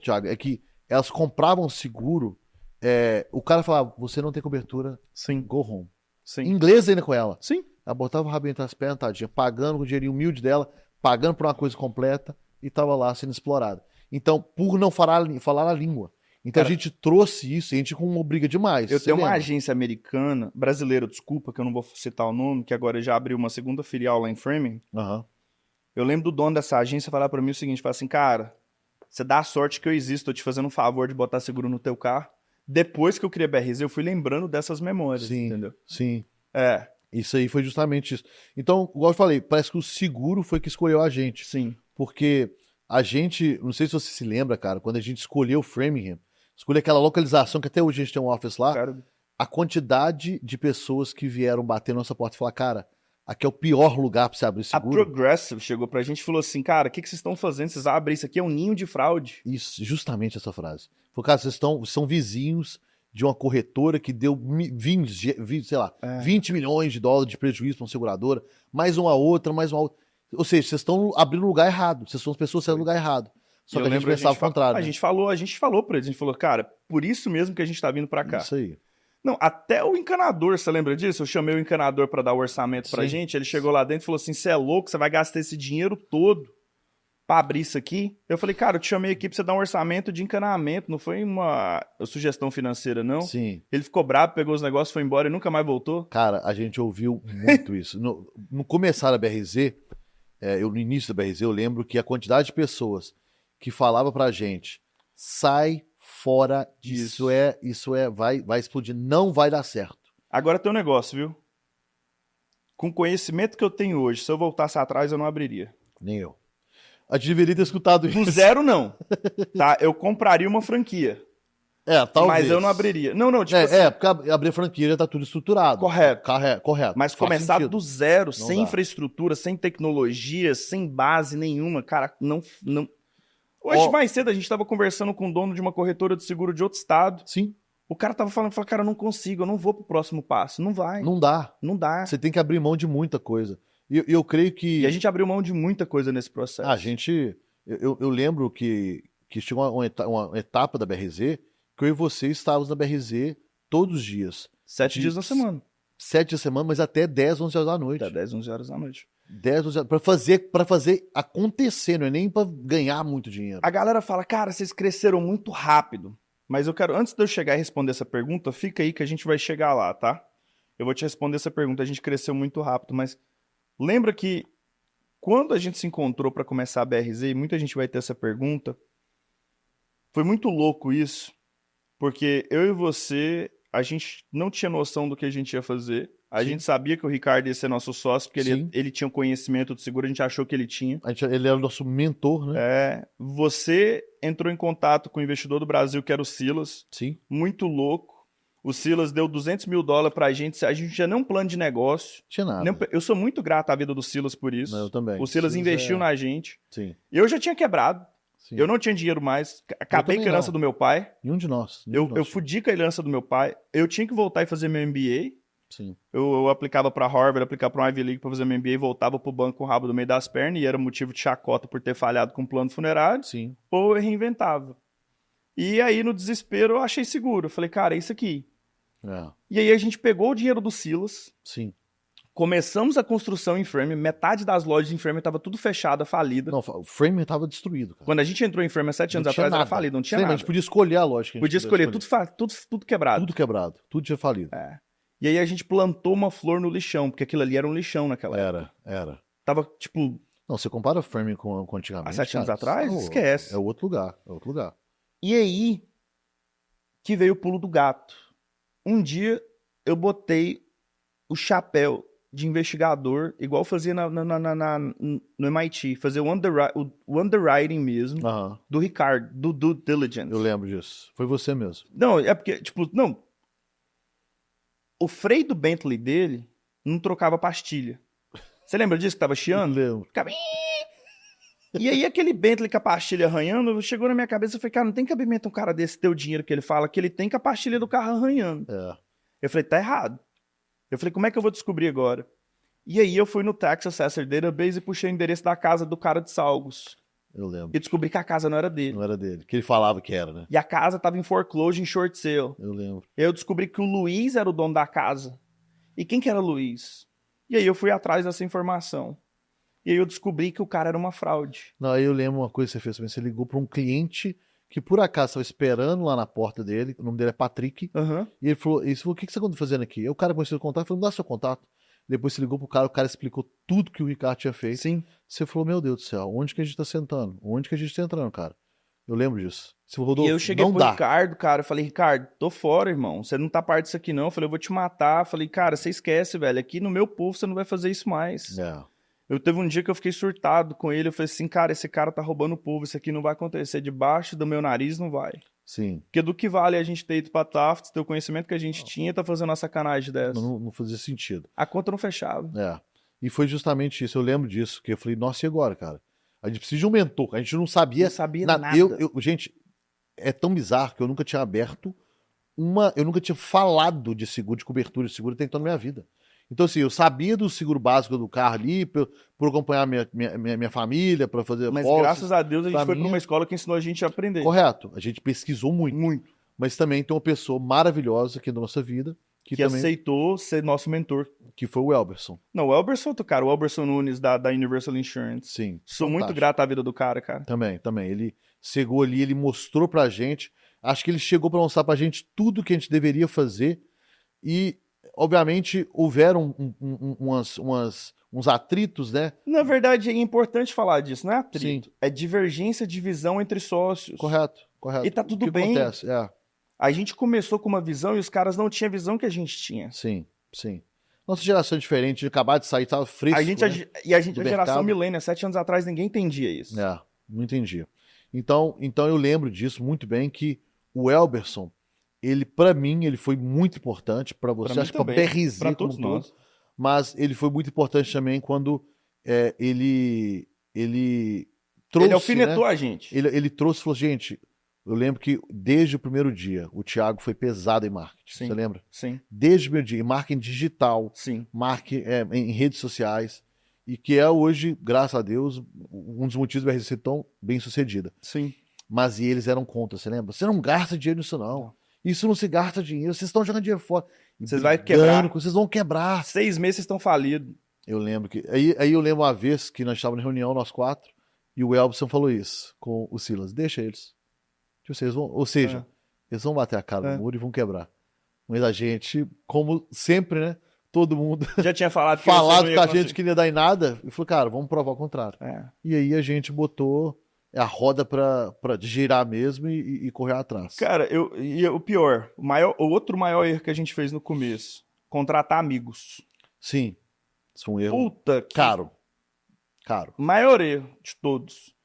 Thiago, é que elas compravam seguro, o cara falava, você não tem cobertura, sim, go home. Sim. Em inglês ainda com ela. Sim. Ela botava o rabinho entre as pernas, tadinha, pagando com o dinheirinho humilde dela, pagando por uma coisa completa e tava lá sendo explorada. Então, por não falar a língua. Então a gente trouxe isso e a gente com uma briga demais. Eu tenho uma agência americana, brasileira, desculpa, que eu não vou citar o nome, que agora já abriu uma segunda filial lá em Framingham. Eu lembro do dono dessa agência falar pra mim o seguinte, falar assim, cara, você dá a sorte que eu existo, tô te fazendo um favor de botar seguro no teu carro. Depois que eu criei a BRZ, eu fui lembrando dessas memórias, entendeu? Sim. Isso aí foi justamente isso. Então, igual eu falei, parece que o seguro foi que escolheu a gente. Sim. Porque a gente, não sei se você se lembra, cara, quando a gente escolheu Framingham, escolheu aquela localização que até hoje a gente tem um office lá, Cara, a quantidade de pessoas que vieram bater na nossa porta e falar, cara, aqui é o pior lugar pra você abrir seguro. A Progressive chegou pra gente e falou assim, cara, o que vocês estão fazendo? Vocês abrem isso aqui, é um ninho de fraude. Isso, justamente essa frase. Falou, cara, vocês são vizinhos de uma corretora que deu 20 milhões de dólares de prejuízo para uma seguradora, mais uma outra. Ou seja, vocês estão abrindo no lugar errado. Vocês são as pessoas saindo no lugar errado. Só que a gente pensava o contrário. A gente falou pra eles, a gente falou, cara, por isso mesmo que a gente tá vindo pra cá. Isso aí. Não, até o encanador, você lembra disso? Eu chamei o encanador pra dar o orçamento pra gente, ele chegou lá dentro e falou assim, você é louco, você vai gastar esse dinheiro todo pra abrir isso aqui? Eu falei, cara, eu te chamei aqui pra você dar um orçamento de encanamento, não foi uma sugestão financeira, não? Sim. Ele ficou bravo, pegou os negócios, foi embora e nunca mais voltou? Cara, a gente ouviu muito isso. No começar da BRZ, no início da BRZ, eu lembro que a quantidade de pessoas que falava pra gente, sai fora, isso vai explodir, não vai dar certo. Agora tem um negócio, viu? Com o conhecimento que eu tenho hoje, se eu voltasse atrás, eu não abriria. Nem eu. A gente deveria ter escutado isso. Do zero, não. Tá? Eu compraria uma franquia. Talvez. Mas eu não abriria. Não, tipo assim... porque abrir franquia já tá tudo estruturado. Correto. Correto. Mas começar do zero, não sem dá. Infraestrutura, sem tecnologia, sem base nenhuma, cara, não... Hoje, mais cedo, a gente tava conversando com o dono de uma corretora de seguro de outro estado. Sim. O cara tava falando, cara, eu não consigo, eu não vou pro próximo passo. Não vai. Não dá. Não dá. Você tem que abrir mão de muita coisa. E eu creio que... E a gente abriu mão de muita coisa nesse processo. Eu lembro que chegou uma etapa da BRZ que eu e você estávamos na BRZ todos os dias. 7 dias na semana. 7 dias na semana, mas até 10, 11 horas da noite. Até 10, 11 horas da noite. 10, 11 horas. Pra fazer acontecer, não é nem pra ganhar muito dinheiro. A galera fala, cara, vocês cresceram muito rápido. Mas eu quero, antes de eu chegar e responder essa pergunta, fica aí que a gente vai chegar lá, tá? Eu vou te responder essa pergunta. A gente cresceu muito rápido, mas lembra que quando a gente se encontrou para começar a BRZ, e muita gente vai ter essa pergunta, foi muito louco isso, porque eu e você, a gente não tinha noção do que a gente ia fazer. A gente sabia que o Ricardo ia ser nosso sócio, porque ele tinha conhecimento do seguro, a gente achou que ele tinha. Ele era o nosso mentor, né? Você entrou em contato com o investidor do Brasil, que era o Silas. Sim. Muito louco. O Silas deu $200 mil pra gente. A gente tinha nem um plano de negócio. Tinha nada. Eu sou muito grato à vida do Silas por isso. Eu também. O Silas investiu na gente. Sim. Eu já tinha quebrado. Sim. Eu não tinha dinheiro mais. Acabei com a herança do meu pai. Nenhum de nós. Eu fudi com a herança do meu pai. Eu tinha que voltar e fazer meu MBA. Sim. Eu aplicava pra Harvard, aplicava pra Ivy League pra fazer meu MBA e voltava pro banco com o rabo do meio das pernas, e era motivo de chacota por ter falhado com o plano funerário. Sim. Ou eu reinventava. E aí, no desespero, eu achei seguro. Eu falei, cara, é isso aqui. E aí a gente pegou o dinheiro do Silas. Sim. Começamos a construção em Framingham. Metade das lojas em Framingham tava tudo fechada, falida. Não, o Framingham tava destruído, cara. Quando a gente entrou em Framingham 7 anos atrás, era falido, não tinha nada. A gente podia escolher a loja. Podia escolher, tudo quebrado. Tudo quebrado, tudo tinha falido. E aí a gente plantou uma flor no lixão, porque aquilo ali era um lixão naquela época. Era. Tava, tipo... Não, você compara o Framingham com antigamente. Há 7 anos atrás? Esquece. É outro lugar, E aí que veio o pulo do gato. Um dia eu botei o de investigador, igual fazia no MIT, fazer o underwriting mesmo, do Ricardo, do Due Diligence. Eu lembro disso. Foi você mesmo. Não, é porque, o freio do Bentley dele não trocava pastilha. Você lembra disso que tava chiando? Lembro. Ficava... E aí aquele Bentley com a pastilha arranhando, chegou na minha cabeça e falei, cara, não tem cabimento um cara desse ter o dinheiro que ele fala, que ele tem com a pastilha do carro arranhando. Eu falei, tá errado. Eu falei, como é que eu vou descobrir agora? E aí eu fui no Tax Assessor Database e puxei o endereço da casa do cara de Salgos. Eu lembro. E descobri que a casa não era dele. Não era dele, que ele falava que era, né? E a casa tava em foreclosure, em short sale. Eu lembro. E aí eu descobri que o Luiz era o dono da casa. E quem que era o Luiz? E aí eu fui atrás dessa informação. E aí eu descobri que o cara era uma fraude. Não, aí eu lembro uma coisa que você fez também. Você ligou para um cliente que por acaso estava esperando lá na porta dele. O nome dele é Patrick. E ele falou, o que você está fazendo aqui? Aí o cara começou a contato, falou, me dá seu contato. Depois você ligou pro cara, o cara explicou tudo que o Ricardo tinha feito. Sim. Você falou, meu Deus do céu, onde que a gente tá sentando? Onde que a gente tá entrando, cara? Eu lembro disso. Você falou, e eu cheguei pro Ricardo, cara, eu falei, Ricardo, tô fora, irmão. Você não tá parte disso aqui, não. Eu falei, eu vou te matar. Eu falei, cara, você esquece, velho. Aqui no meu povo você não vai fazer isso mais. Eu teve um dia que eu fiquei surtado com ele. Eu falei assim, cara, esse cara tá roubando o povo. Isso aqui não vai acontecer. Debaixo do meu nariz não vai. Sim. Porque do que vale a gente ter ido pra Tufts, ter o conhecimento que a gente tinha, tá fazendo uma sacanagem dessa. Não fazia sentido. A conta não fechava. E foi justamente isso. Eu lembro disso. Que eu falei, nossa, e agora, cara? A gente precisa de um mentor. A gente não sabia. Não sabia nada. Gente, é tão bizarro que eu nunca tinha aberto eu nunca tinha falado de seguro, de cobertura de seguro até então na minha vida. Então, assim, eu sabia do seguro básico do carro ali, por acompanhar minha família, para fazer. Mas graças a Deus a gente foi para uma escola que ensinou a gente a aprender. Correto. A gente pesquisou muito. Muito. Mas também tem uma pessoa maravilhosa aqui na nossa vida. Que também aceitou ser nosso mentor. Que foi o Elberson. Não, o Elberson, cara, o Elberson Nunes da Universal Insurance. Sim. Sou fantástico. Muito grato à vida do cara, cara. Também. Ele chegou ali, ele mostrou pra gente. Acho que ele chegou para mostrar pra gente tudo que a gente deveria fazer. E, obviamente, houveram uns atritos, né? Na verdade, é importante falar disso, não é atrito. Sim. É divergência de visão entre sócios. Correto. E tá tudo bem. Acontece? A gente começou com uma visão e os caras não tinham a visão que a gente tinha. Sim. Nossa geração é diferente, de acabar de sair, tava fresco. A geração milênio, 7 anos atrás, ninguém entendia isso. Não entendia. Então eu lembro disso muito bem, que o Elberson, ele, pra mim, ele foi muito importante, pra você, acho que pra BRZ, pra todos nós. Mas ele foi muito importante também quando ele trouxe... Ele alfinetou a gente. Ele trouxe e falou, gente... Eu lembro que desde o primeiro dia, o Thiago foi pesado em marketing. Sim, você lembra? Sim. Desde o primeiro dia, em marketing digital, sim. Marketing em redes sociais, e que é hoje, graças a Deus, um dos motivos da BRZ ser tão bem sucedida. Sim. Mas eles eram contra, você lembra? Você não gasta dinheiro nisso, não. Isso não se gasta dinheiro, vocês estão jogando dinheiro fora. Vocês vão quebrar. Vocês vão quebrar. 6 meses vocês estão falidos. Eu lembro que... Aí eu lembro uma vez que nós estávamos em reunião, nós 4, e o Elberson falou isso com o Silas. Deixa eles. Eles vão bater a cara no muro e vão quebrar. Mas a gente, como sempre, né? Todo mundo já tinha falado com a gente que não ia dar em nada. E falou, cara, vamos provar o contrário. E aí a gente botou a roda pra girar mesmo e correr atrás. Cara, o pior, o outro maior erro que a gente fez no começo, contratar amigos. Sim. Isso foi um erro. Puta que... Caro. Maior erro de todos.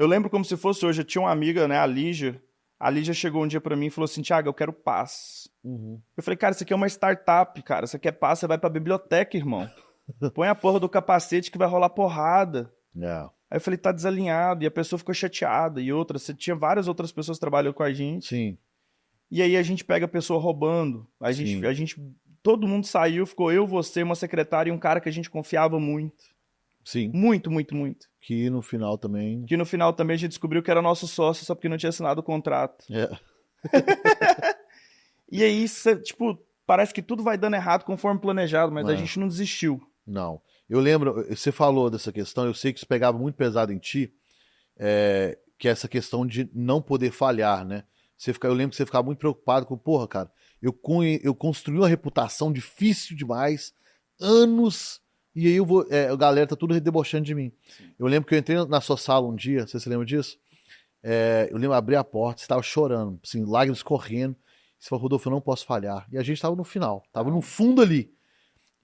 Eu lembro como se fosse hoje, eu tinha uma amiga, né, a Lígia. A Lígia chegou um dia pra mim e falou assim, Thiago, eu quero paz. Eu falei, cara, isso aqui é uma startup, cara. Você quer paz, você vai pra biblioteca, irmão. Põe a porra do capacete que vai rolar porrada. Aí eu falei, tá desalinhado. E a pessoa ficou chateada. E você tinha várias outras pessoas que trabalham com a gente. Sim. E aí a gente pega a pessoa roubando. A gente todo mundo saiu, ficou eu, você, uma secretária e um cara que a gente confiava muito. Sim. Muito. Que no final também a gente descobriu que era nosso sócio, só porque não tinha assinado o contrato. E aí, parece que tudo vai dando errado conforme planejado, mas a gente não desistiu. Não. Eu lembro, você falou dessa questão, eu sei que isso pegava muito pesado em ti, que é essa questão de não poder falhar, né? Eu lembro que você ficava muito preocupado com, porra, cara, eu construí uma reputação difícil demais, anos... E aí a galera tá tudo debochando de mim. Sim. Eu lembro que eu entrei na sua sala um dia, você se lembra disso? Eu lembro, abri a porta, você estava chorando, assim, lágrimas correndo. Você falou, Rodolfo, eu não posso falhar. E a gente estava no final, estava no fundo ali.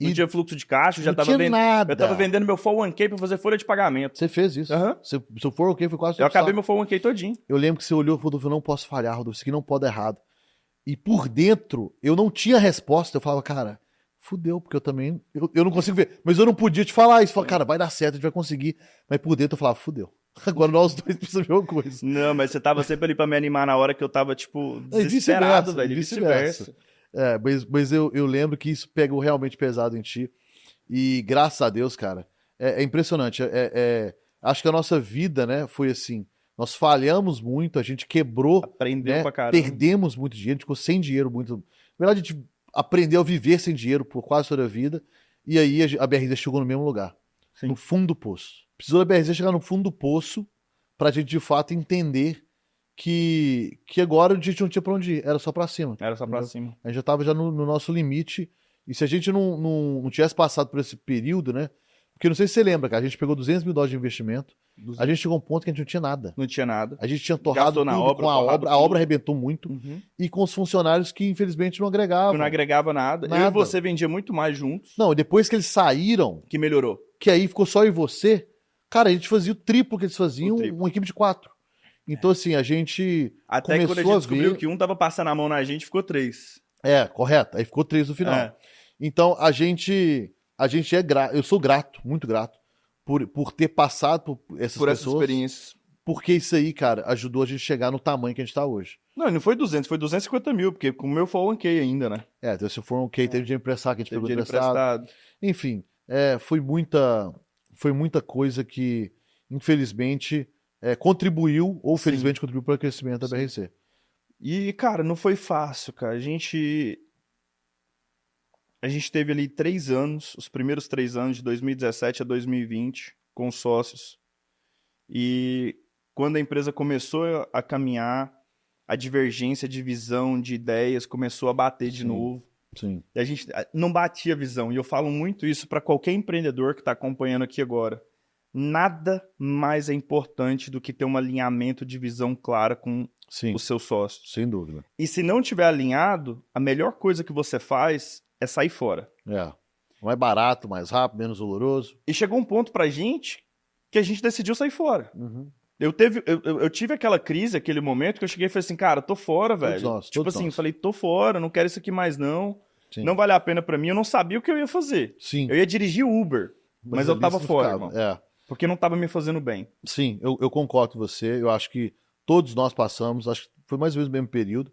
Não tinha fluxo de caixa, já estava vendendo. Nada. Eu estava vendendo meu 401k para fazer folha de pagamento. Você fez isso. Seu 401k foi quase... Eu acabei meu 401k todinho. Eu lembro que você olhou e falou, Rodolfo, eu não posso falhar, Rodolfo, isso aqui não pode dar errado. E por dentro, eu não tinha resposta. Eu falava, cara... Fudeu, porque eu também... Eu não consigo ver. Mas eu não podia te falar isso. Falar, cara, vai dar certo, a gente vai conseguir. Mas por dentro eu falava, fudeu. Agora nós dois precisamos de uma coisa. Não, mas você tava sempre ali pra me animar na hora que eu tava, desesperado, velho. Vice-versa. Mas eu lembro que isso pegou realmente pesado em ti. E graças a Deus, cara, é impressionante. Acho que a nossa vida, né, foi assim. Nós falhamos muito, a gente quebrou. Aprendeu pra caramba. Perdemos muito dinheiro, a gente ficou sem dinheiro muito. Na verdade, a gente aprendeu a viver sem dinheiro por quase toda a vida. E aí a BRZ chegou no mesmo lugar. Sim. No fundo do poço. Precisou da BRZ chegar no fundo do poço pra gente, de fato, entender que agora a gente não tinha pra onde ir. Era só pra cima. Era só pra cima. A gente já tava no nosso limite. E se a gente não tivesse passado por esse período, né? Porque não sei se você lembra, cara, a gente pegou $200 mil de investimento, a gente chegou a um ponto que a gente não tinha nada. Não tinha nada. A gente tinha torrado tudo com a obra, a obra arrebentou muito, e com os funcionários que infelizmente não agregavam. Que não agregava nada. Eu e você vendia muito mais juntos. Não, depois que eles saíram... Que melhorou. Que aí ficou só eu e você, cara, a gente fazia o triplo que eles faziam, uma equipe de 4. Então assim, a gente até começou quando a gente descobriu que um tava passando a mão na gente, ficou 3. Correto, aí ficou 3 no final. Então a gente é grato, eu sou grato, muito grato, por ter passado por essas experiências. Porque isso aí, cara, ajudou a gente a chegar no tamanho que a gente tá hoje. Não foi 200, foi 250 mil, porque com o meu foi um K ainda, né? Então se for um K, teve dinheiro emprestado, que a gente pegou emprestado. Enfim, foi muita coisa que, infelizmente, contribuiu, ou felizmente contribuiu para o crescimento da BRZ. E, cara, não foi fácil, cara. A gente teve ali 3 anos, os primeiros 3 anos, de 2017 a 2020, com sócios. E quando a empresa começou a caminhar, a divergência de visão, de ideias, começou a bater de novo. Sim. E a gente não batia a visão. E eu falo muito isso para qualquer empreendedor que está acompanhando aqui agora. Nada mais é importante do que ter um alinhamento de visão clara com os seus sócios. Sem dúvida. E se não tiver alinhado, a melhor coisa que você faz é sair fora. Mais barato, mais rápido, menos doloroso. E chegou um ponto pra gente que a gente decidiu sair fora. Eu tive aquela crise, aquele momento que eu cheguei e falei assim, cara, tô fora, velho. Falei, tô fora, não quero isso aqui mais não. Sim. Não vale a pena pra mim. Eu não sabia o que eu ia fazer. Sim. Eu ia dirigir Uber, mas eu tava fora, irmão. Porque não tava me fazendo bem. Sim, eu concordo com você. Eu acho que todos nós passamos, acho que foi mais ou menos o mesmo período.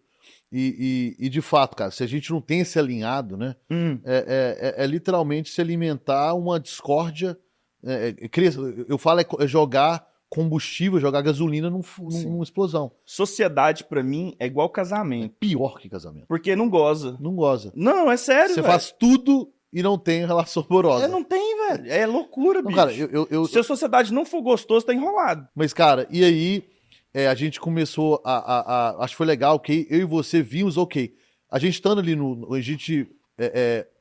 E de fato, cara, se a gente não tem esse alinhado, né? É literalmente se alimentar uma discórdia. Eu falo é jogar combustível, jogar gasolina numa explosão. Sociedade, pra mim, é igual casamento. Pior que casamento. Porque não goza. Não goza. Não, é sério, Você faz tudo e não tem relação amorosa. Não tem, velho. É loucura, bicho. Cara, se a sociedade não for gostosa, tá enrolado. Mas, cara, e aí a gente começou acho que foi legal, ok? Eu e você vimos, ok. A gente estando ali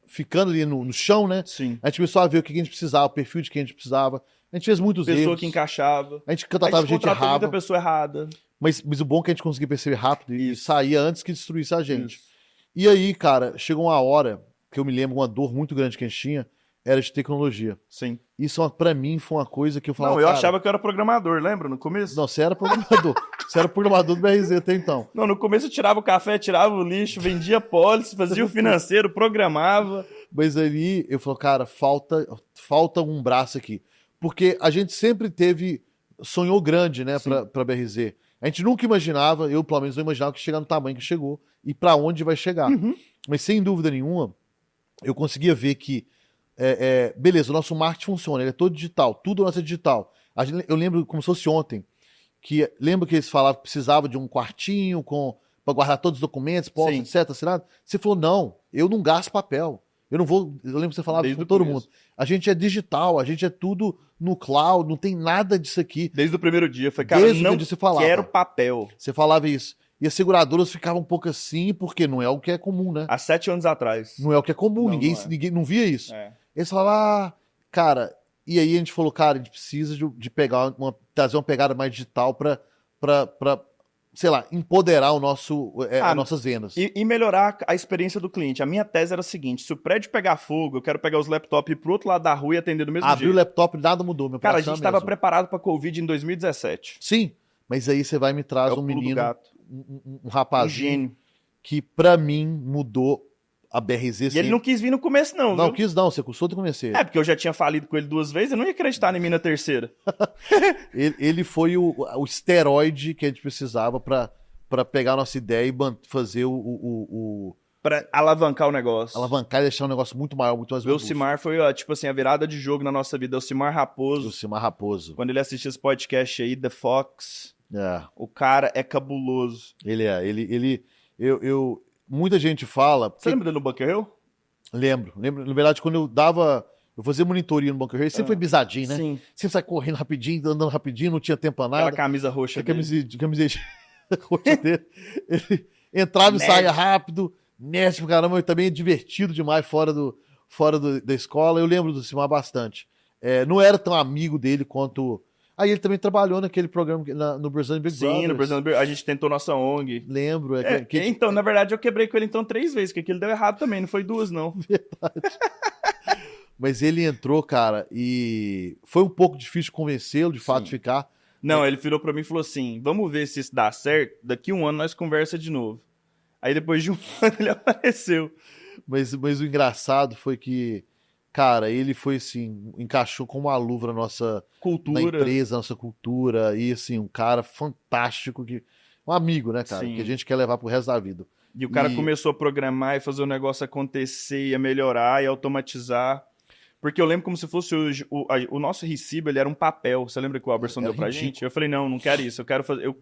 ficando ali no chão, né? Sim. A gente começou a ver o que a gente precisava, o perfil de quem a gente precisava. A gente fez muitos erros. Pessoa que encaixava. A gente contratava gente errada. Muita pessoa errada. Mas o bom é que a gente conseguia perceber rápido e saía antes que destruísse a gente. E aí, cara, chegou uma hora que eu me lembro, uma dor muito grande que a gente tinha, era de tecnologia. Sim. Isso, pra mim, foi uma coisa que eu falava... Não, eu achava que eu era programador, lembra? No começo? Não, você era programador. Você era programador do BRZ até então. Não, no começo eu tirava o café, tirava o lixo, vendia pólice, fazia o financeiro, programava. Mas ali, eu falei, cara, falta um braço aqui. Porque a gente sempre sonhou grande, né, pra BRZ. A gente nunca imaginava, eu pelo menos não imaginava que ia chegar no tamanho que chegou e pra onde vai chegar. Mas sem dúvida nenhuma, eu conseguia ver que, beleza, o nosso marketing funciona, ele é todo digital, tudo nosso é digital. Eu lembro como se fosse ontem, lembra que eles falavam que precisava de um quartinho pra guardar todos os documentos, postos, etc, assinado? Você falou, não, eu não gasto papel. Eu lembro que você falava com todo mundo. A gente é digital, a gente é tudo no cloud, não tem nada disso aqui. Desde o primeiro dia, eu falei, cara, não quero papel. Você falava isso. E as seguradoras ficavam um pouco assim, porque não é o que é comum, né? Há 7 anos atrás. Não é o que é comum, ninguém não via isso. Eles falavam, cara, e aí a gente falou, cara, a gente precisa de trazer uma pegada mais digital pra sei lá, empoderar as nossas vendas. E melhorar a experiência do cliente. A minha tese era a seguinte, se o prédio pegar fogo, eu quero pegar os laptops e ir pro outro lado da rua e atender do mesmo jeito. Abriu o laptop, nada mudou. Cara, a gente estava preparado pra Covid em 2017. Sim, mas aí você vai e me traz um menino, um rapazinho, um gênio, que pra mim mudou a BRZ. E ele não quis vir no começo não, Não viu? quis não, você custou de conhecer. Porque eu já tinha falido com ele 2 vezes, eu não ia acreditar em mim na terceira. ele foi o esteroide que a gente precisava pra pegar a nossa ideia e fazer pra alavancar o negócio. Alavancar e deixar um negócio muito maior, muito mais robusto. O Elcimar foi, tipo assim, a virada de jogo na nossa vida. Elcimar Raposo. Quando ele assistia esse podcast aí, The Fox, o cara é cabuloso. Ele é. Muita gente fala... Você lembra dele no Bunker Hill? Lembro. Na verdade, quando eu fazia monitoria no Banco Rio, sempre foi bisadinho, né? Sim. Sempre sai correndo rapidinho, andando rapidinho, não tinha tempo pra nada. Aquela camisa roxa dele. Camiseta roxa dele. Ele entrava e saía rápido, nerd pra caramba, e também é divertido demais fora da escola. Eu lembro do Simar bastante. Não era tão amigo dele quanto... Aí ele também trabalhou naquele programa no Brazilian Big Brothers. Sim, no Brazilian Big Brothers. A gente tentou nossa ONG. Lembro. Então, na verdade, eu quebrei com ele 3 vezes, porque aquilo deu errado também, não foi 2, não. Verdade. Mas ele entrou, cara, e foi um pouco difícil convencê-lo, de fato, ficar. Não, ele virou pra mim e falou assim, vamos ver se isso dá certo, daqui 1 ano nós conversa de novo. Aí depois de 1 ano ele apareceu. Mas o engraçado foi que, cara, ele foi assim, encaixou com uma luva na nossa cultura, na empresa, nossa cultura, e assim, um cara fantástico, um amigo, né, cara, que a gente quer levar pro resto da vida. E o cara começou a programar e fazer o negócio acontecer, ia melhorar e automatizar. Porque eu lembro como se fosse hoje, o nosso recibo, ele era um papel. Você lembra que o Alberson deu pra gente? Eu falei, não quero isso, eu quero fazer... Eu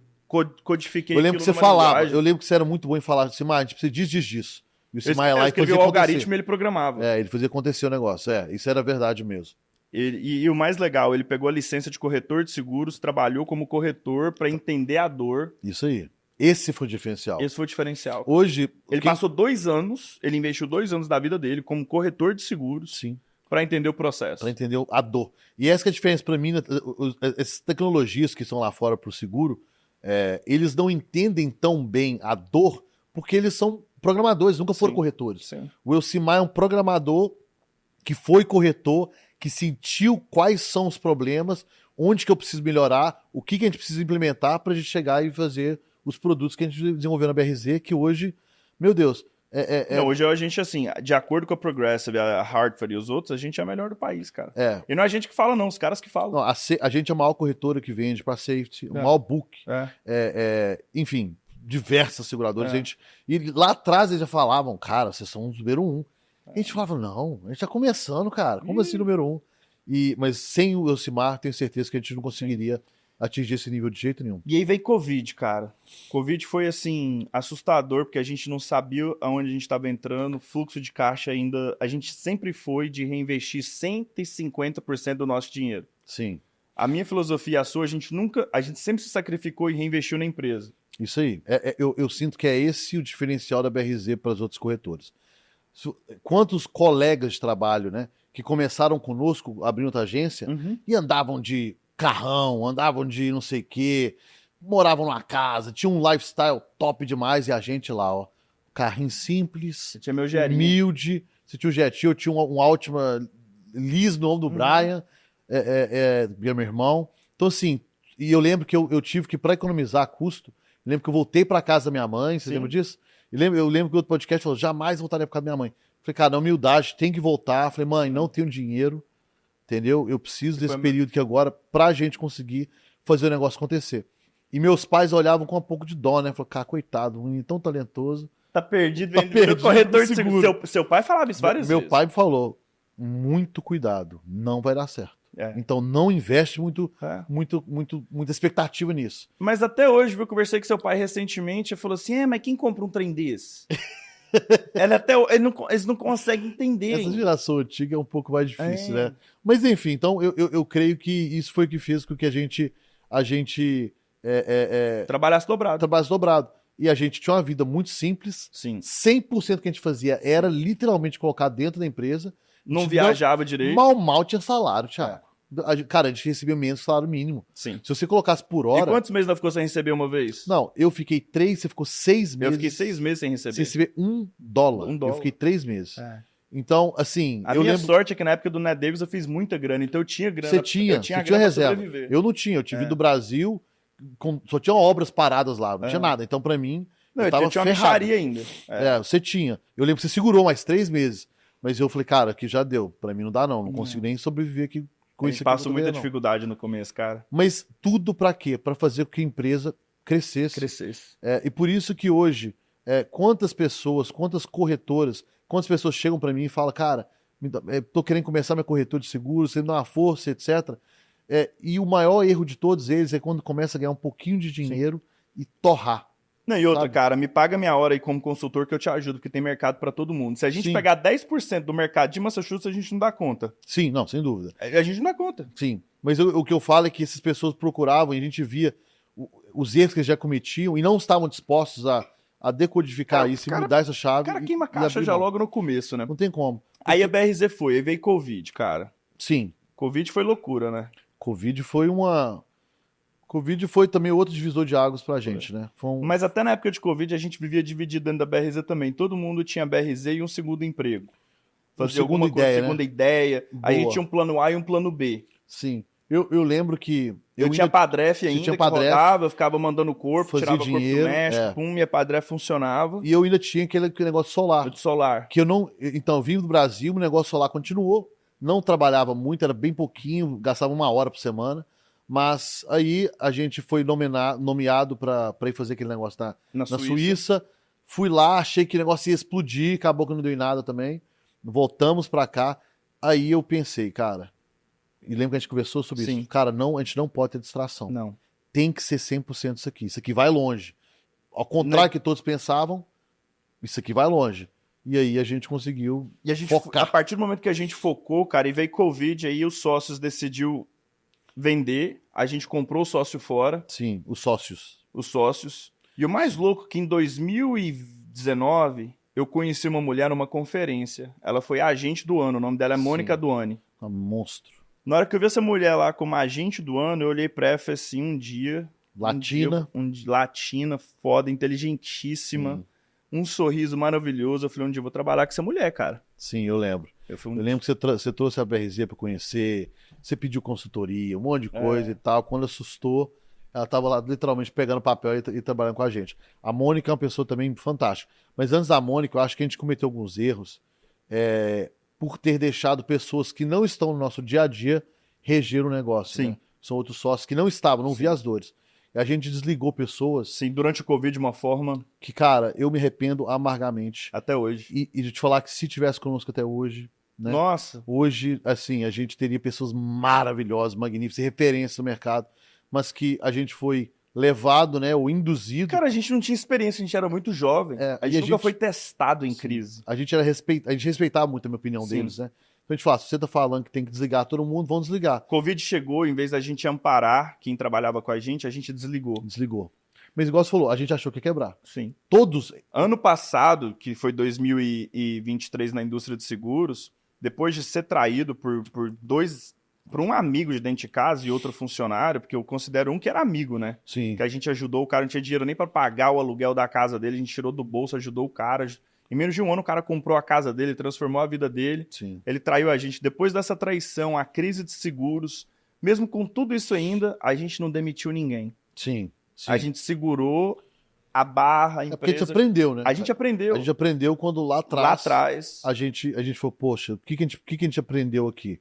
codifiquei aquilo. Eu lembro que você falava, eu lembro que você era muito bom em falar assim, mas a gente precisa disso. E o Simar lá e fazia o algoritmo, ele programava. Ele fazia acontecer o negócio, isso era verdade mesmo. E o mais legal, ele pegou a licença de corretor de seguros, trabalhou como corretor para entender a dor. Isso aí. Esse foi o diferencial. Esse foi o diferencial. Hoje... Ele passou 2 anos, ele investiu 2 anos da vida dele como corretor de seguros. Sim. Para entender o processo. Para entender a dor. E essa que é a diferença para mim, essas tecnologias que estão lá fora para o seguro, eles não entendem tão bem a dor porque eles são programadores, nunca foram corretores. Sim. O Elcimar é um programador que foi corretor, que sentiu quais são os problemas, onde que eu preciso melhorar, o que a gente precisa implementar para a gente chegar e fazer os produtos que a gente desenvolveu na BRZ, que hoje, meu Deus... Não, hoje a gente, assim, de acordo com a Progressive, a Hartford e os outros, a gente é a melhor do país, cara. E não é a gente que fala, não, os caras que falam. Não, a gente é a maior corretora que vende para safety, o maior book. Enfim, diversas seguradoras. E lá atrás eles já falavam, cara, vocês são os número 1. A gente falava, não, a gente tá começando, cara. Como assim número 1? Mas sem o Elcimar, tenho certeza que a gente não conseguiria atingir esse nível de jeito nenhum. E aí veio Covid, cara. Covid foi, assim, assustador, porque a gente não sabia aonde a gente estava entrando, fluxo de caixa ainda... A gente sempre foi de reinvestir 150% do nosso dinheiro. Sim. A minha filosofia e a sua, a gente sempre se sacrificou e reinvestiu na empresa. Isso aí. Eu sinto que é esse o diferencial da BRZ para as outras corretoras. Quantos colegas de trabalho, né, que começaram conosco, abrindo outra agência, e andavam de carrão, andavam de não sei o quê, moravam numa casa, tinham um lifestyle top demais, e a gente lá, ó, carrinho simples, você tinha meu Jerinho, humilde, você tinha o Jetinho, eu tinha um Altima Liz no nome do Brian, meu irmão. Então, assim, e eu lembro que eu tive que, para economizar custo, eu lembro que eu voltei para casa da minha mãe, você lembra disso? Eu lembro que o outro podcast falou, jamais voltaria para casa da minha mãe. Falei, cara, na humildade, tem que voltar. Falei, mãe, não tenho dinheiro, entendeu? Eu preciso desse período aqui agora pra gente conseguir fazer o negócio acontecer. E meus pais olhavam com um pouco de dó, né? Falaram, cara, coitado, um menino tão talentoso. Tá perdido, vendendo corretor de seguro. Seu pai falava isso várias vezes. Meu pai me falou, muito cuidado, não vai dar certo. Então não investe muita expectativa nisso. Mas até hoje, eu conversei com seu pai recentemente, ele falou assim, mas quem compra um trem desse? Eles não conseguem entender. Essa geração antiga é um pouco mais difícil, né? Mas enfim, então eu creio que isso foi o que fez com que a gente trabalhasse dobrado. E a gente tinha uma vida muito simples. Sim. 100% que a gente fazia era literalmente colocar dentro da empresa. Não viajava direito. Mal tinha salário, Thiago. Cara, a gente recebia menos salário mínimo. Sim. Se você colocasse por hora... E quantos meses não ficou sem receber uma vez? Não, eu fiquei 3, você ficou 6 meses. Eu fiquei 6 meses sem receber. Sem receber $1. Eu fiquei 3 meses. Então, assim... A minha sorte é que na época do Net Davis eu fiz muita grana, então eu tinha grana. Você tinha reserva. Eu não tinha, eu tive do Brasil, só tinha obras paradas lá, não tinha nada. Então, pra mim, eu tava tinha uma micharia ainda. Você tinha. Eu lembro que você segurou mais 3 meses. Mas eu falei, cara, aqui já deu. Pra mim não dá não consigo nem sobreviver aqui. A gente passou muita dificuldade no começo, cara. Mas tudo pra quê? Pra fazer com que a empresa crescesse. E por isso que hoje, quantas pessoas, quantas corretoras, quantas pessoas chegam pra mim e falam, cara, tô querendo começar minha corretora de seguros, você me dá uma força, etc. E o maior erro de todos eles é quando começa a ganhar um pouquinho de dinheiro e torrar. Não, e outra, sabe? cara, me paga minha hora aí como consultor que eu te ajudo, porque tem mercado pra todo mundo. Se a gente Sim. pegar 10% do mercado de Massachusetts, a gente não dá conta. Sim, não, sem dúvida. A gente não dá conta. Sim, mas o que eu falo é que essas pessoas procuravam e a gente via os erros que eles já cometiam e não estavam dispostos a decodificar isso e mudar essa chave. O cara queima a caixa já logo no começo, né? Não tem como. Aí a BRZ foi, aí veio Covid, cara. Sim. Covid foi loucura, né? Covid foi também outro divisor de águas pra gente, né? Mas até na época de Covid a gente vivia dividido dentro da BRZ também. Todo mundo tinha BRZ e um segundo emprego. Fazia alguma coisa, segunda ideia. Aí a gente tinha um plano A e um plano B. Sim. Eu lembro que... Eu tinha Padref ainda, que rodava, eu ficava mandando o corpo, tirava dinheiro, o corpo do México, pum, minha Padref funcionava. E eu ainda tinha aquele negócio solar. De solar. Que eu não... Então, eu vim do Brasil, o negócio solar continuou. Não trabalhava muito, era bem pouquinho, gastava 1 hora por semana. Mas aí a gente foi nomeado para ir fazer aquele negócio na Suíça. Fui lá, achei que o negócio ia explodir, acabou que não deu em nada também. Voltamos para cá. Aí eu pensei, cara, e lembro que a gente conversou sobre isso. Cara, a gente não pode ter distração. Não. Tem que ser 100% isso aqui. Isso aqui vai longe. Ao contrário que todos pensavam, isso aqui vai longe. E aí a gente conseguiu focar. A partir do momento que a gente focou, cara, e veio Covid, aí os sócios decidiu vender, a gente comprou o sócio fora. Sim, os sócios. Os sócios. E o mais louco é que em 2019 eu conheci uma mulher numa conferência. Ela foi agente do ano, o nome dela é Mônica Duane. Um monstro. Na hora que eu vi essa mulher lá como agente do ano, eu olhei pra ela e falei assim, um dia... Latina. Latina, foda, inteligentíssima. Um sorriso maravilhoso. Eu falei, um dia eu vou trabalhar com essa mulher, cara. Sim, eu lembro. Eu lembro que você trouxe a BRZ pra conhecer, você pediu consultoria, um monte de coisa e tal. Quando assustou, ela tava lá literalmente pegando papel e trabalhando com a gente. A Mônica é uma pessoa também fantástica. Mas antes da Mônica, eu acho que a gente cometeu alguns erros por ter deixado pessoas que não estão no nosso dia a dia reger o negócio. Sim. Né? São outros sócios que não estavam, não via as dores. A gente desligou pessoas. Sim, durante o Covid de uma forma... Que, cara, eu me arrependo amargamente. Até hoje. E de te falar que se tivesse conosco até hoje... Né? Nossa! Hoje, assim, a gente teria pessoas maravilhosas, magníficas, referências no mercado, mas que a gente foi levado, né, ou induzido... Cara, a gente não tinha experiência, a gente era muito jovem. A gente nunca foi testado em crise. A gente respeitava muito a minha opinião deles, né? Então a gente fala, se você tá falando que tem que desligar todo mundo, vamos desligar. Covid chegou, em vez da gente amparar quem trabalhava com a gente desligou. Desligou. Mas igual você falou, a gente achou que ia quebrar. Sim. Todos. Ano passado, que foi 2023 na indústria de seguros, depois de ser traído por um amigo de dentro de casa e outro funcionário, porque eu considero um que era amigo, né? Sim. Que a gente ajudou o cara, não tinha dinheiro nem para pagar o aluguel da casa dele, a gente tirou do bolso, ajudou o cara. Em menos de um ano o cara comprou a casa dele, transformou a vida dele. Sim. Ele traiu a gente. Depois dessa traição, a crise de seguros, mesmo com tudo isso ainda, a gente não demitiu ninguém. Sim. A gente segurou a barra, a empresa... porque a gente aprendeu, né? A gente aprendeu. A gente aprendeu quando lá atrás a gente falou, poxa, o que a gente aprendeu aqui?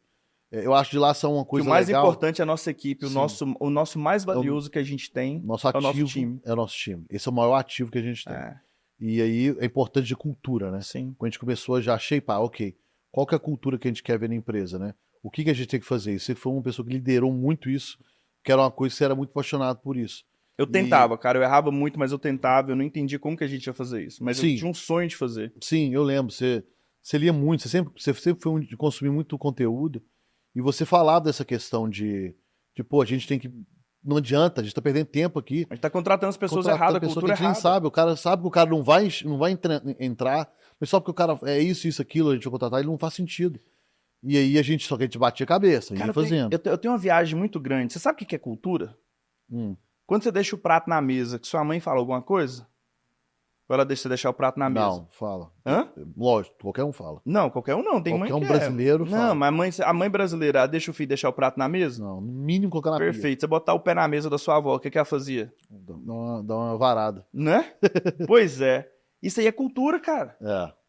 Eu acho de lá são uma coisa legal. O mais importante é a nossa equipe, o nosso mais valioso que a gente tem nosso ativo, é o nosso time. É o nosso time. Esse é o maior ativo que a gente tem. E aí é importante de cultura, né? Sim. Quando a gente começou a já shapear, ok, qual que é a cultura que a gente quer ver na empresa, né? O que a gente tem que fazer? Você foi uma pessoa que liderou muito isso, que era uma coisa que você era muito apaixonado por isso. Eu tentava, cara, eu errava muito, mas eu tentava, eu não entendia como que a gente ia fazer isso, mas eu tinha um sonho de fazer. Sim, eu lembro, você lia muito, você sempre foi de consumir muito conteúdo, e você falava dessa questão de pô, a gente tem que... Não adianta, a gente tá perdendo tempo aqui. A gente tá contratando as pessoas erradas, a cultura errada. A gente sabe, o cara sabe que o cara não vai entrar, mas só porque o cara é isso, aquilo, a gente vai contratar, ele não faz sentido. E aí a gente batia a cabeça, ia fazendo. Eu tenho uma viagem muito grande. Você sabe o que é cultura? Quando você deixa o prato na mesa, que sua mãe fala alguma coisa? Ou ela deixa você deixar o prato na mesa? Não, fala. Hã? Lógico, qualquer um fala. Não, qualquer um não. Tem qualquer mãe que brasileiro fala. Não, mas a mãe brasileira deixa o filho deixar o prato na mesa? Não, no mínimo colocar na Perfeito. Você botar o pé na mesa da sua avó, o que ela fazia? Dá uma varada. Né? Pois é. Isso aí é cultura, cara.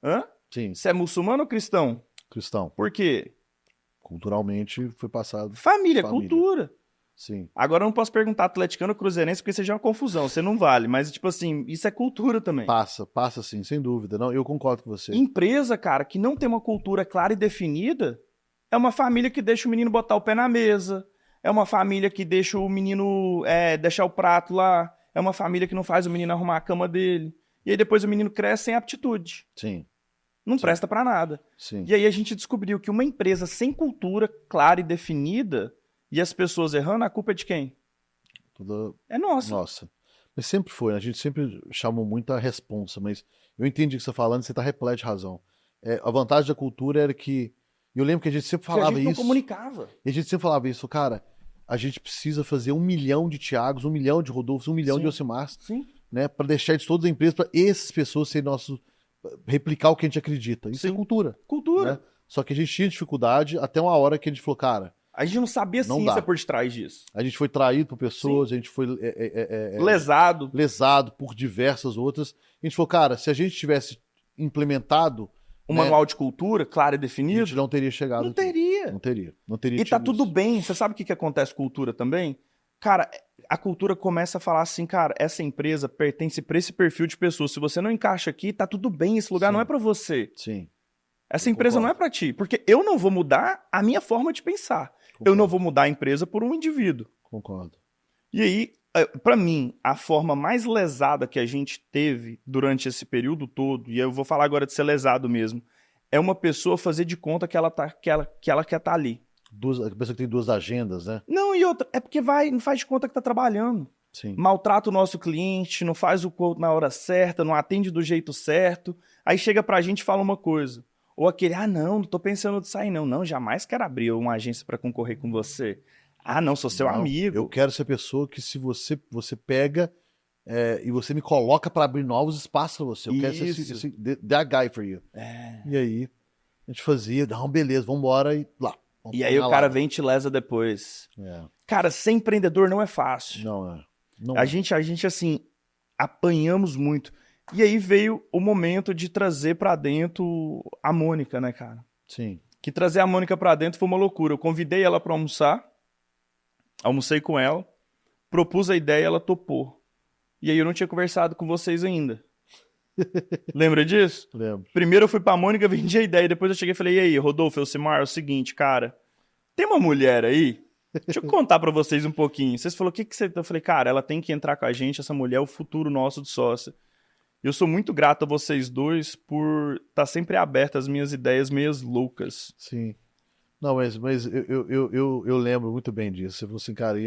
Hã? Sim. Você é muçulmano ou cristão? Cristão. Por quê? Culturalmente foi passado. Família. Cultura. Sim. Agora eu não posso perguntar atleticano ou cruzeirense porque seja uma confusão, você não vale, mas tipo assim, isso é cultura também. Passa sim, sem dúvida, não, eu concordo com você. Empresa, cara, que não tem uma cultura clara e definida, é uma família que deixa o menino botar o pé na mesa, é uma família que deixa o menino deixar o prato lá, é uma família que não faz o menino arrumar a cama dele. E aí depois o menino cresce sem aptitude. Sim. Não presta pra nada. Sim. E aí a gente descobriu que uma empresa sem cultura clara e definida e as pessoas errando, a culpa é de quem? É nossa. Nossa. Mas sempre foi, né? A gente sempre chamou muito a responsa, mas eu entendi o que você está falando, você está repleto de razão. A vantagem da cultura era que, eu lembro que a gente sempre falava isso. A gente não comunicava. E a gente sempre falava isso, cara, a gente precisa fazer 1 milhão de Thiagos, 1 milhão de Rodolfos, 1 milhão de Ocimars, né? Para deixar de todas as empresas, para essas pessoas serem nossos, replicar o que a gente acredita. Isso é cultura. Cultura. Né? Só que a gente tinha dificuldade até uma hora que a gente falou, cara, a gente não sabia a ciência por detrás disso. A gente foi traído por pessoas, a gente foi lesado por diversas outras. A gente falou, cara, se a gente tivesse implementado um manual de cultura, claro e definido, a gente não teria chegado. Não teria. Não teria. E tá tudo bem. Você sabe o que acontece com cultura também? Cara, a cultura começa a falar assim, cara, essa empresa pertence para esse perfil de pessoas. Se você não encaixa aqui, tá tudo bem. Esse lugar não é para você. Sim. Essa empresa não é para ti. Porque eu não vou mudar a minha forma de pensar. Eu não vou mudar a empresa por um indivíduo. Concordo. E aí, para mim, a forma mais lesada que a gente teve durante esse período todo, e eu vou falar agora de ser lesado mesmo, é uma pessoa fazer de conta que ela quer estar ali. A pessoa que tem 2 agendas, né? Não, e outra, é porque não faz de conta que tá trabalhando. Sim. Maltrata o nosso cliente, não faz o quote na hora certa, não atende do jeito certo. Aí chega pra gente e fala uma coisa. Ou aquele, não tô pensando de sair não. Não, jamais quero abrir uma agência para concorrer com você. Não, sou seu amigo. Eu quero ser a pessoa que se você pega e você me coloca para abrir novos espaços para você. Eu quero ser esse that guy for you. E aí, a gente fazia, beleza, vambora e lá. E aí o cara vem e te lesa depois. Cara, ser empreendedor não é fácil. Não a gente, assim, apanhamos muito. E aí veio o momento de trazer pra dentro a Mônica, né, cara? Sim. Que trazer a Mônica pra dentro foi uma loucura. Eu convidei ela pra almoçar, almocei com ela, propus a ideia, ela topou. E aí eu não tinha conversado com vocês ainda. Lembra disso? Lembro. Primeiro eu fui pra Mônica, vendi a ideia, depois eu cheguei e falei, e aí, Rodolfo, Elcimar, é o seguinte, cara, tem uma mulher aí, deixa eu contar pra vocês um pouquinho. Vocês falaram, o que você... Eu falei, cara, ela tem que entrar com a gente, essa mulher é o futuro nosso de sócia. Eu sou muito grato a vocês dois por estar sempre aberto às minhas ideias meias loucas. Sim. Não, mas eu lembro muito bem disso. Você falou assim, cara,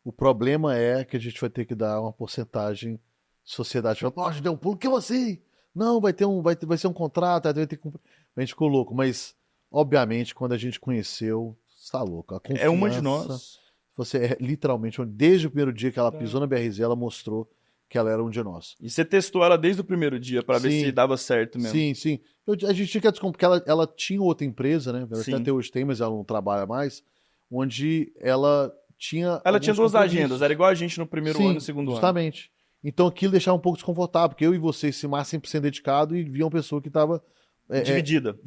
o problema é que a gente vai ter que dar uma porcentagem de sociedade. Nossa, deu um pulo, que você? Não, vai ser um contrato, vai ter que... A gente ficou louco, mas, obviamente, quando a gente conheceu, você tá louco. A confiança, é uma de nós. Você é literalmente, desde o primeiro dia que ela pisou na BRZ, ela mostrou que ela era um de nós. E você testou ela desde o primeiro dia para ver se dava certo mesmo. Sim. A gente tinha que descobrir, porque ela tinha outra empresa, né? Ela até hoje tem, mas ela não trabalha mais, onde ela tinha... Ela tinha 2 agendas, era igual a gente no primeiro ano e no segundo justamente. ano. Então aquilo deixava um pouco desconfortável, porque eu e você, Simar, 100% dedicado, e via uma pessoa que estava... Dividida,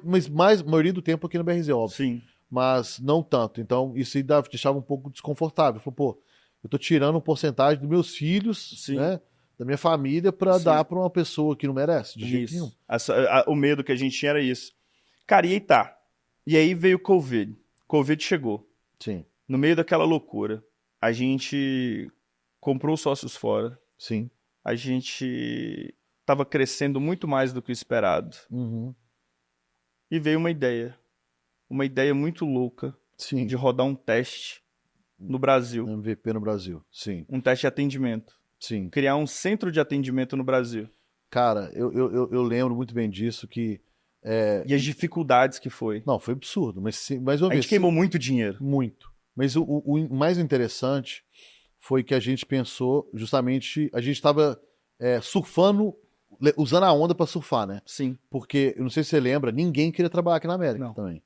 mas a maioria do tempo aqui no BRZ, óbvio. Sim. Mas não tanto. Então isso aí deixava um pouco desconfortável. Falei, pô, eu tô tirando uma porcentagem dos meus filhos, né, da minha família, para dar para uma pessoa que não merece, de jeito nenhum. O medo que a gente tinha era isso. Cara, e aí tá. E aí veio o Covid. Covid chegou. Sim. No meio daquela loucura, a gente comprou sócios fora. Sim. A gente tava crescendo muito mais do que o esperado. Uhum. E veio uma ideia muito louca de rodar um teste no Brasil. MVP no Brasil, sim. Um teste de atendimento. Sim. Criar um centro de atendimento no Brasil. Cara, eu lembro muito bem disso, que... E as dificuldades que foi. Não, foi absurdo, mas a gente queimou muito dinheiro. Muito. Mas o mais interessante foi que a gente pensou, justamente, a gente estava surfando, usando a onda para surfar, né? Sim. Porque, eu não sei se você lembra, ninguém queria trabalhar aqui na América também.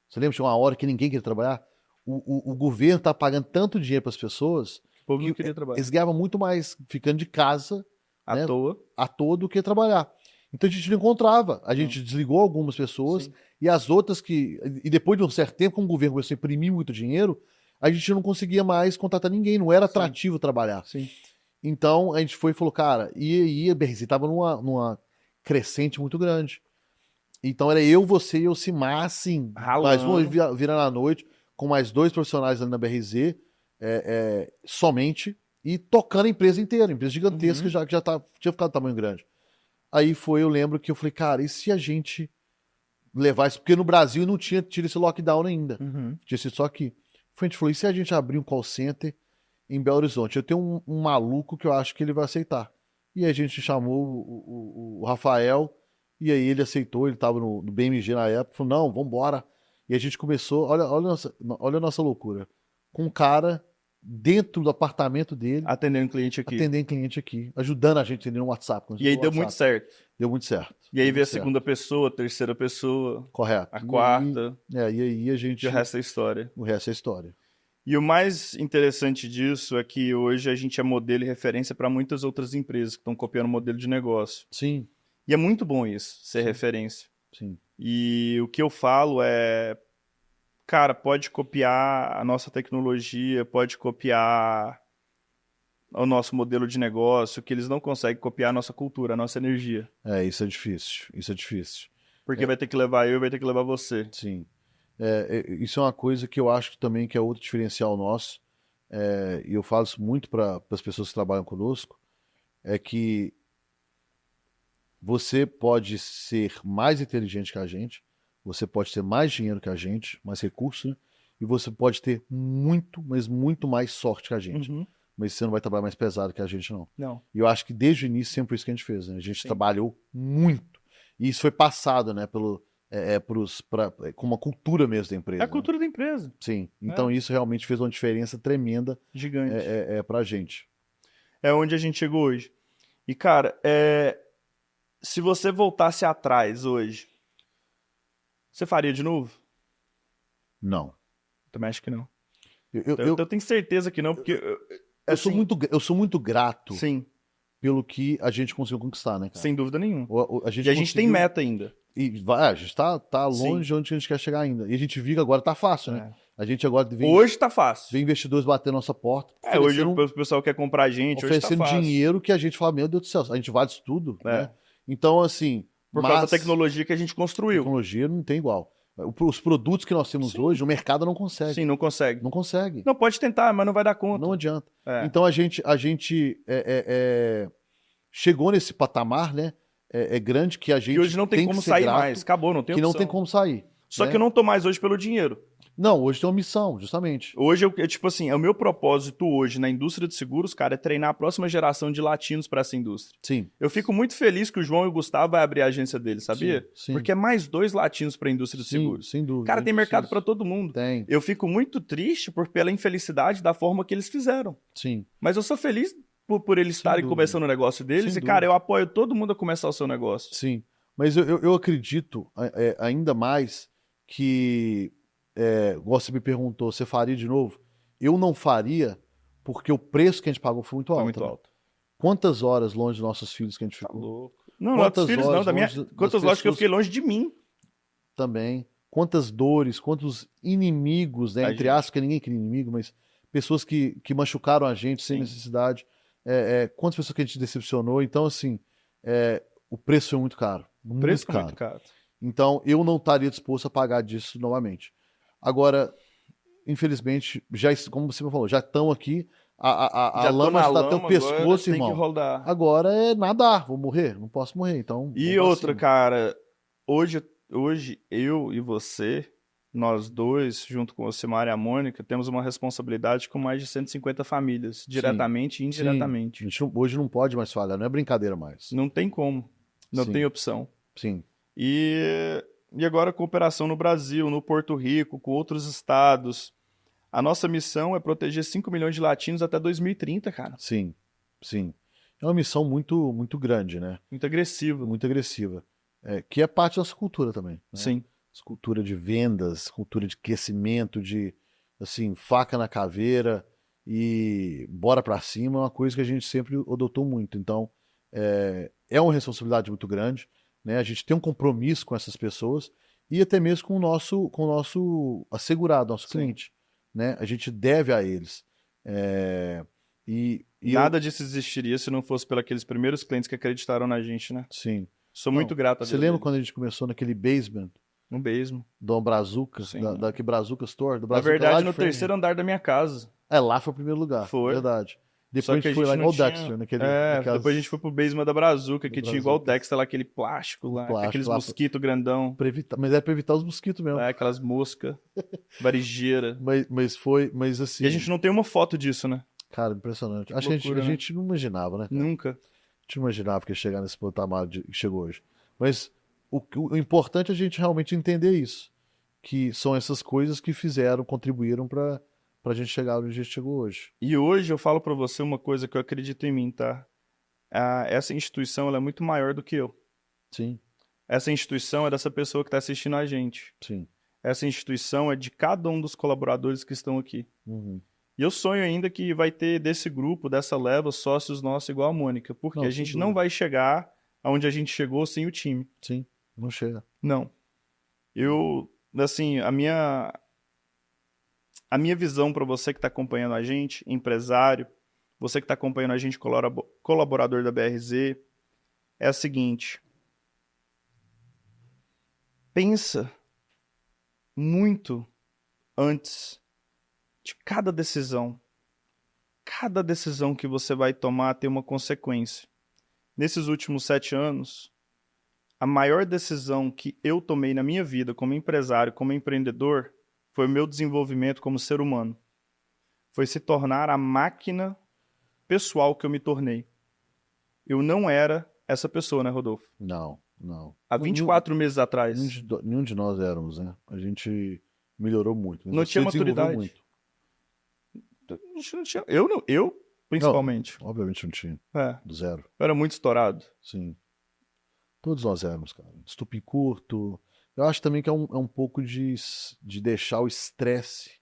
Você lembra? Chegou uma hora que ninguém queria trabalhar? O governo tá pagando tanto dinheiro para as pessoas, o povo não queria trabalhar. Eles ganhavam muito mais ficando de casa à toa do que trabalhar. Então a gente não encontrava. A gente desligou algumas pessoas e as outras e depois de um certo tempo, como o governo começou a imprimir muito dinheiro, a gente não conseguia mais contratar ninguém, não era atrativo trabalhar. Sim. Então a gente foi e falou, cara, e a BRZ estava numa crescente muito grande. Então era eu, você e eu, Simar, assim, mais uma virando à noite, com mais 2 profissionais ali na BRZ, somente, e tocando a empresa inteira, empresa gigantesca, que já tinha ficado tamanho grande. Aí eu lembro que eu falei, cara, e se a gente levar isso? Porque no Brasil não tinha tido esse lockdown ainda. Tinha sido só aqui. A gente falou, e se a gente abrir um call center em Belo Horizonte? Eu tenho um maluco que eu acho que ele vai aceitar. E aí a gente chamou o Rafael, e aí ele aceitou, ele estava no BMG na época, falou, não, vambora. E a gente começou, olha a nossa loucura, com um cara dentro do apartamento dele. Atendendo cliente aqui. Ajudando a gente a entender no WhatsApp. E aí deu muito certo. Deu muito certo. E aí veio a segunda pessoa, a terceira pessoa. Correto. A quarta. E aí a gente... E o resto é história. O resto é história. E o mais interessante disso é que hoje a gente é modelo e referência para muitas outras empresas que estão copiando o modelo de negócio. Sim. E é muito bom isso, ser referência. Sim. E o que eu falo é... Cara, pode copiar a nossa tecnologia, pode copiar o nosso modelo de negócio, que eles não conseguem copiar a nossa cultura, a nossa energia. Isso é difícil. Isso é difícil. Porque vai ter que levar eu e vai ter que levar você. Sim. Isso é uma coisa que eu acho também que é outro diferencial nosso, e eu falo isso muito para as pessoas que trabalham conosco, é que você pode ser mais inteligente que a gente, você pode ter mais dinheiro que a gente, mais recursos, né? E você pode ter muito, mas muito mais sorte que a gente. Mas você não vai trabalhar mais pesado que a gente, não. Não. E eu acho que desde o início sempre foi isso que a gente fez, né? A gente trabalhou muito. E isso foi passado, né, com uma cultura mesmo da empresa. É a cultura da empresa. Sim. Então isso realmente fez uma diferença tremenda. Gigante. Pra gente. É onde a gente chegou hoje. E, cara, se você voltasse atrás hoje, você faria de novo? Não. Também acho que não. Eu tenho certeza que não, porque... Eu sou muito grato pelo que a gente conseguiu conquistar, né, cara? Sem dúvida nenhuma. A gente tem meta ainda. A gente tá longe de onde a gente quer chegar ainda. E a gente viu que agora tá fácil, né? A gente agora hoje tá fácil. Vem investidores bater nossa porta. Hoje o pessoal quer comprar a gente, oferecendo hoje tá fácil. Dinheiro que a gente fala, meu Deus do céu, a gente vale isso tudo, né? Então, assim... Por causa da tecnologia que a gente construiu. Tecnologia não tem igual. Os produtos que nós temos hoje, o mercado não consegue. Sim, não consegue. Não consegue. Não, pode tentar, mas não vai dar conta. Não adianta. Então a gente chegou nesse patamar, né? Grande que a gente. Que hoje não tem como sair mais. Acabou, não tem opção. Que não tem como sair. Só que eu não tô mais hoje pelo dinheiro. Não, hoje tem uma missão, justamente. Hoje, tipo assim, o meu propósito hoje na indústria de seguros, cara, é treinar a próxima geração de latinos para essa indústria. Sim. Eu fico muito feliz que o João e o Gustavo vai abrir a agência deles, sabia? Sim. Porque é mais 2 latinos para a indústria de seguros. Sem dúvida. Cara, tem mercado para todo mundo. Tem. Eu fico muito triste pela infelicidade da forma que eles fizeram. Sim. Mas eu sou feliz por eles estarem começando o negócio deles e, cara, eu apoio todo mundo a começar o seu negócio. Sim. Mas eu acredito ainda mais que... você me perguntou, você faria de novo? Eu não faria porque o preço que a gente pagou foi muito alto. Foi muito alto. Quantas horas longe dos nossos filhos que a gente ficou? Tá louco. Não, nossos filhos não, quantas horas que eu fiquei longe de mim? Também. Quantas dores, quantos inimigos, né? Entre aspas, que ninguém queria inimigo, mas pessoas que machucaram a gente sem necessidade. Quantas pessoas que a gente decepcionou. Então, assim, o preço foi muito caro. O preço foi muito caro. Então, eu não estaria disposto a pagar disso novamente. Agora, infelizmente, como você me falou, já estão aqui, a lama está até o pescoço, irmão. Agora é nadar, vou morrer, não posso morrer, então... E outra, cara, hoje eu e você, nós dois, junto com o Simar e a Mônica, temos uma responsabilidade com mais de 150 famílias, diretamente e indiretamente. A gente hoje não pode mais falhar, não é brincadeira mais. Não tem como, não tem opção. Sim. E agora cooperação no Brasil, no Porto Rico, com outros estados. A nossa missão é proteger 5 milhões de latinos até 2030, cara. Sim. É uma missão muito, muito grande, né? Muito agressiva. Muito agressiva. Que é parte da nossa cultura também. Né? Sim. Cultura de vendas, cultura de crescimento, de, assim, faca na caveira e bora pra cima, é uma coisa que a gente sempre adotou muito. Então, é uma responsabilidade muito grande. Né? A gente tem um compromisso com essas pessoas e até mesmo com o nosso assegurado, nosso cliente. Né? A gente deve a eles. Nada disso existiria se não fosse pelos aqueles primeiros clientes que acreditaram na gente, né? Sim. Sou muito grato a Deus. Você lembra quando a gente começou naquele basement? No basement. Do Brazuca, da Brazuca Store? Do Brazuca, na verdade, no terceiro andar da minha casa. Lá foi o primeiro lugar. Foi. Verdade. Depois a gente foi lá igual o Dexter, depois a gente foi pro basement da Brazuca, que tinha igual o Dexter lá, aquele plástico lá, aqueles mosquitos grandão. Mas era pra evitar os mosquitos mesmo. Aquelas moscas, varejeira. Mas assim... E a gente não tem uma foto disso, né? Cara, impressionante. Acho que a gente não imaginava, né, cara? Nunca. A gente não imaginava que ia chegar nesse patamar que chegou hoje. Mas o importante é a gente realmente entender isso. Que são essas coisas que contribuíram pra gente chegar onde a gente chegou hoje. E hoje eu falo pra você uma coisa que eu acredito em mim, tá? Essa instituição ela é muito maior do que eu. Sim. Essa instituição é dessa pessoa que tá assistindo a gente. Sim. Essa instituição é de cada um dos colaboradores que estão aqui. Uhum. E eu sonho ainda que vai ter desse grupo, dessa leva, sócios nossos igual a Mônica. Porque a gente não vai chegar aonde a gente chegou sem o time. Sim, não chega. Não. Assim, a minha visão para você que está acompanhando a gente, empresário, você que está acompanhando a gente, colaborador da BRZ, é a seguinte. Pensa muito antes de cada decisão. Cada decisão que você vai tomar tem uma consequência. Nesses últimos 7 anos, a maior decisão que eu tomei na minha vida como empresário, como empreendedor, foi o meu desenvolvimento como ser humano. Foi se tornar a máquina pessoal que eu me tornei. Eu não era essa pessoa, né, Rodolfo? Não. Há 24 meses atrás. Nenhum de nós éramos, né? A gente melhorou muito. Não tinha maturidade. Muito. A gente não tinha. Eu principalmente. Não, obviamente não tinha. Do zero. Eu era muito estourado. Sim. Todos nós éramos, cara. Estupim curto. Eu acho também que é um pouco de deixar o estresse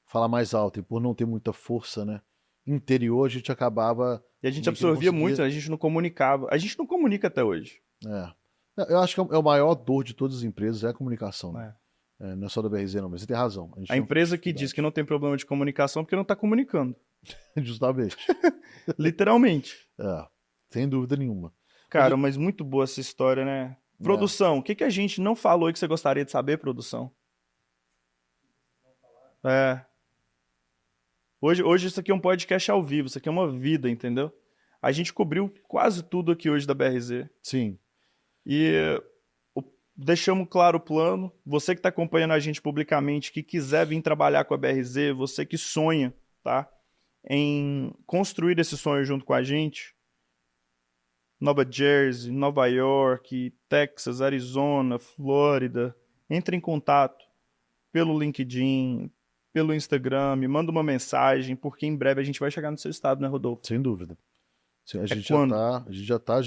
falar mais alto. E por não ter muita força, né? Interior, a gente acabava... E a gente absorvia muito, a gente não comunicava. A gente não comunica até hoje. Eu acho que é o maior dor de todas as empresas, é a comunicação, né? Não é só da BRZ, não, mas você tem razão. A empresa que diz que não tem problema de comunicação porque não está comunicando. Justamente. Literalmente. Sem dúvida nenhuma. Cara, mas muito boa essa história, né? Produção, o que a gente não falou e que você gostaria de saber, produção? Hoje isso aqui é um podcast ao vivo, isso aqui é uma vida, entendeu? A gente cobriu quase tudo aqui hoje da BRZ. Sim. E deixamos claro o plano. Você que está acompanhando a gente publicamente, que quiser vir trabalhar com a BRZ, você que sonha, tá? Em construir esse sonho junto com a gente. Nova Jersey, Nova York, Texas, Arizona, Flórida. Entre em contato pelo LinkedIn, pelo Instagram, me manda uma mensagem, porque em breve a gente vai chegar no seu estado, né, Rodolfo? Sem dúvida. A gente já está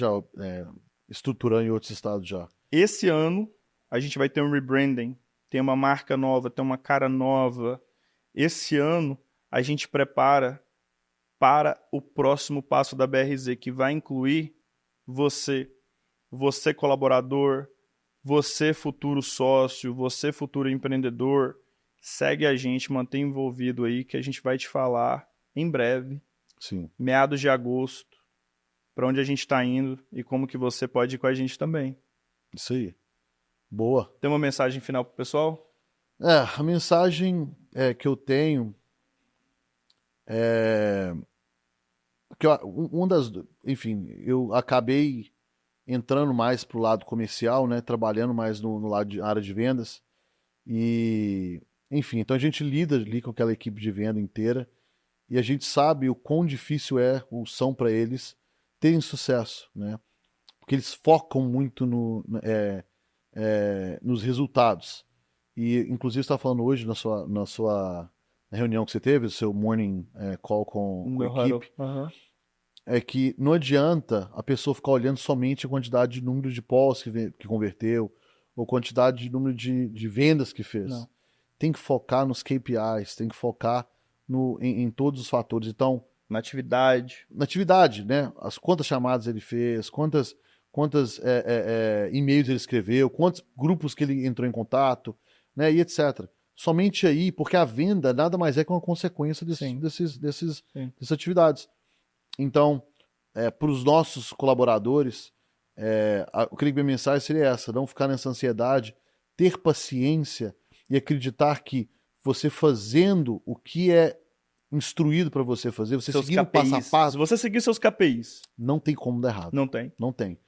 estruturando em outros estados já. Esse ano a gente vai ter um rebranding, tem uma marca nova, tem uma cara nova. Esse ano a gente prepara para o próximo passo da BRZ, que vai incluir você colaborador, você futuro sócio, você futuro empreendedor. Segue a gente, mantém envolvido aí, que a gente vai te falar em breve, sim, meados de agosto, para onde a gente está indo e como que você pode ir com a gente também. Isso aí. Boa. Tem uma mensagem final pro pessoal? A mensagem que eu tenho é que enfim, eu acabei entrando mais pro lado comercial, né, trabalhando mais no lado de área de vendas e, enfim, então a gente lida ali com aquela equipe de venda inteira e a gente sabe o quão difícil são para eles terem sucesso, né, porque eles focam muito nos resultados. E, inclusive, você está falando hoje na sua reunião que você teve, o seu morning call com a equipe, é que não adianta a pessoa ficar olhando somente a quantidade de número de pós que converteu, ou quantidade de número de vendas que fez. Não. Tem que focar nos KPIs, tem que focar em todos os fatores. Então, na atividade, né? Quantas chamadas ele fez, quantas e-mails ele escreveu, quantos grupos que ele entrou em contato, né, e etc. Somente aí, porque a venda nada mais é que uma consequência dessas atividades. Então, para os nossos colaboradores, eu creio que a minha mensagem seria essa: não ficar nessa ansiedade, ter paciência e acreditar que você fazendo o que é instruído para você fazer, você seus seguir o KPIs. passo a passo, se você seguir seus KPIs, não tem como dar errado. Não tem. Não tem.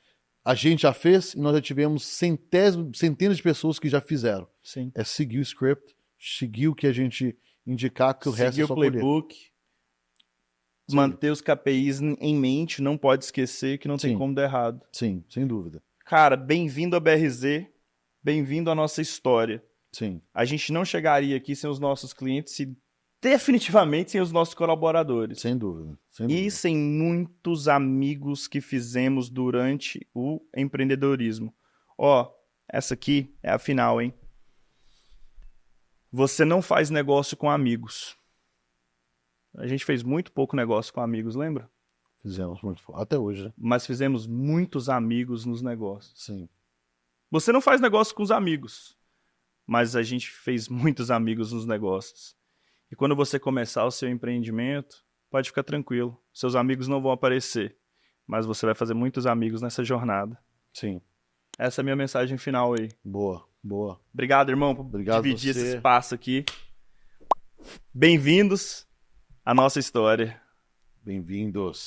A gente já fez e nós já tivemos centenas de pessoas que já fizeram. Sim. É seguir o script, seguir o que a gente indicar, que o resto é só seguir o playbook, manter os KPIs em mente, não pode esquecer que não tem como dar errado. Sim, sem dúvida. Cara, bem-vindo a BRZ, bem-vindo à nossa história. Sim. A gente não chegaria aqui sem os nossos clientes e definitivamente sem os nossos colaboradores. Sem dúvida. E sem muitos amigos que fizemos durante o empreendedorismo. Ó, essa aqui é a final, hein? Você não faz negócio com amigos. A gente fez muito pouco negócio com amigos, lembra? Fizemos muito pouco. Até hoje, né? Mas fizemos muitos amigos nos negócios. Sim. Você não faz negócio com os amigos, mas a gente fez muitos amigos nos negócios. E quando você começar o seu empreendimento, pode ficar tranquilo. Seus amigos não vão aparecer, mas você vai fazer muitos amigos nessa jornada. Sim. Essa é a minha mensagem final aí. Boa, boa. Obrigado, irmão, por dividir esse espaço aqui. Bem-vindos à nossa história. Bem-vindos.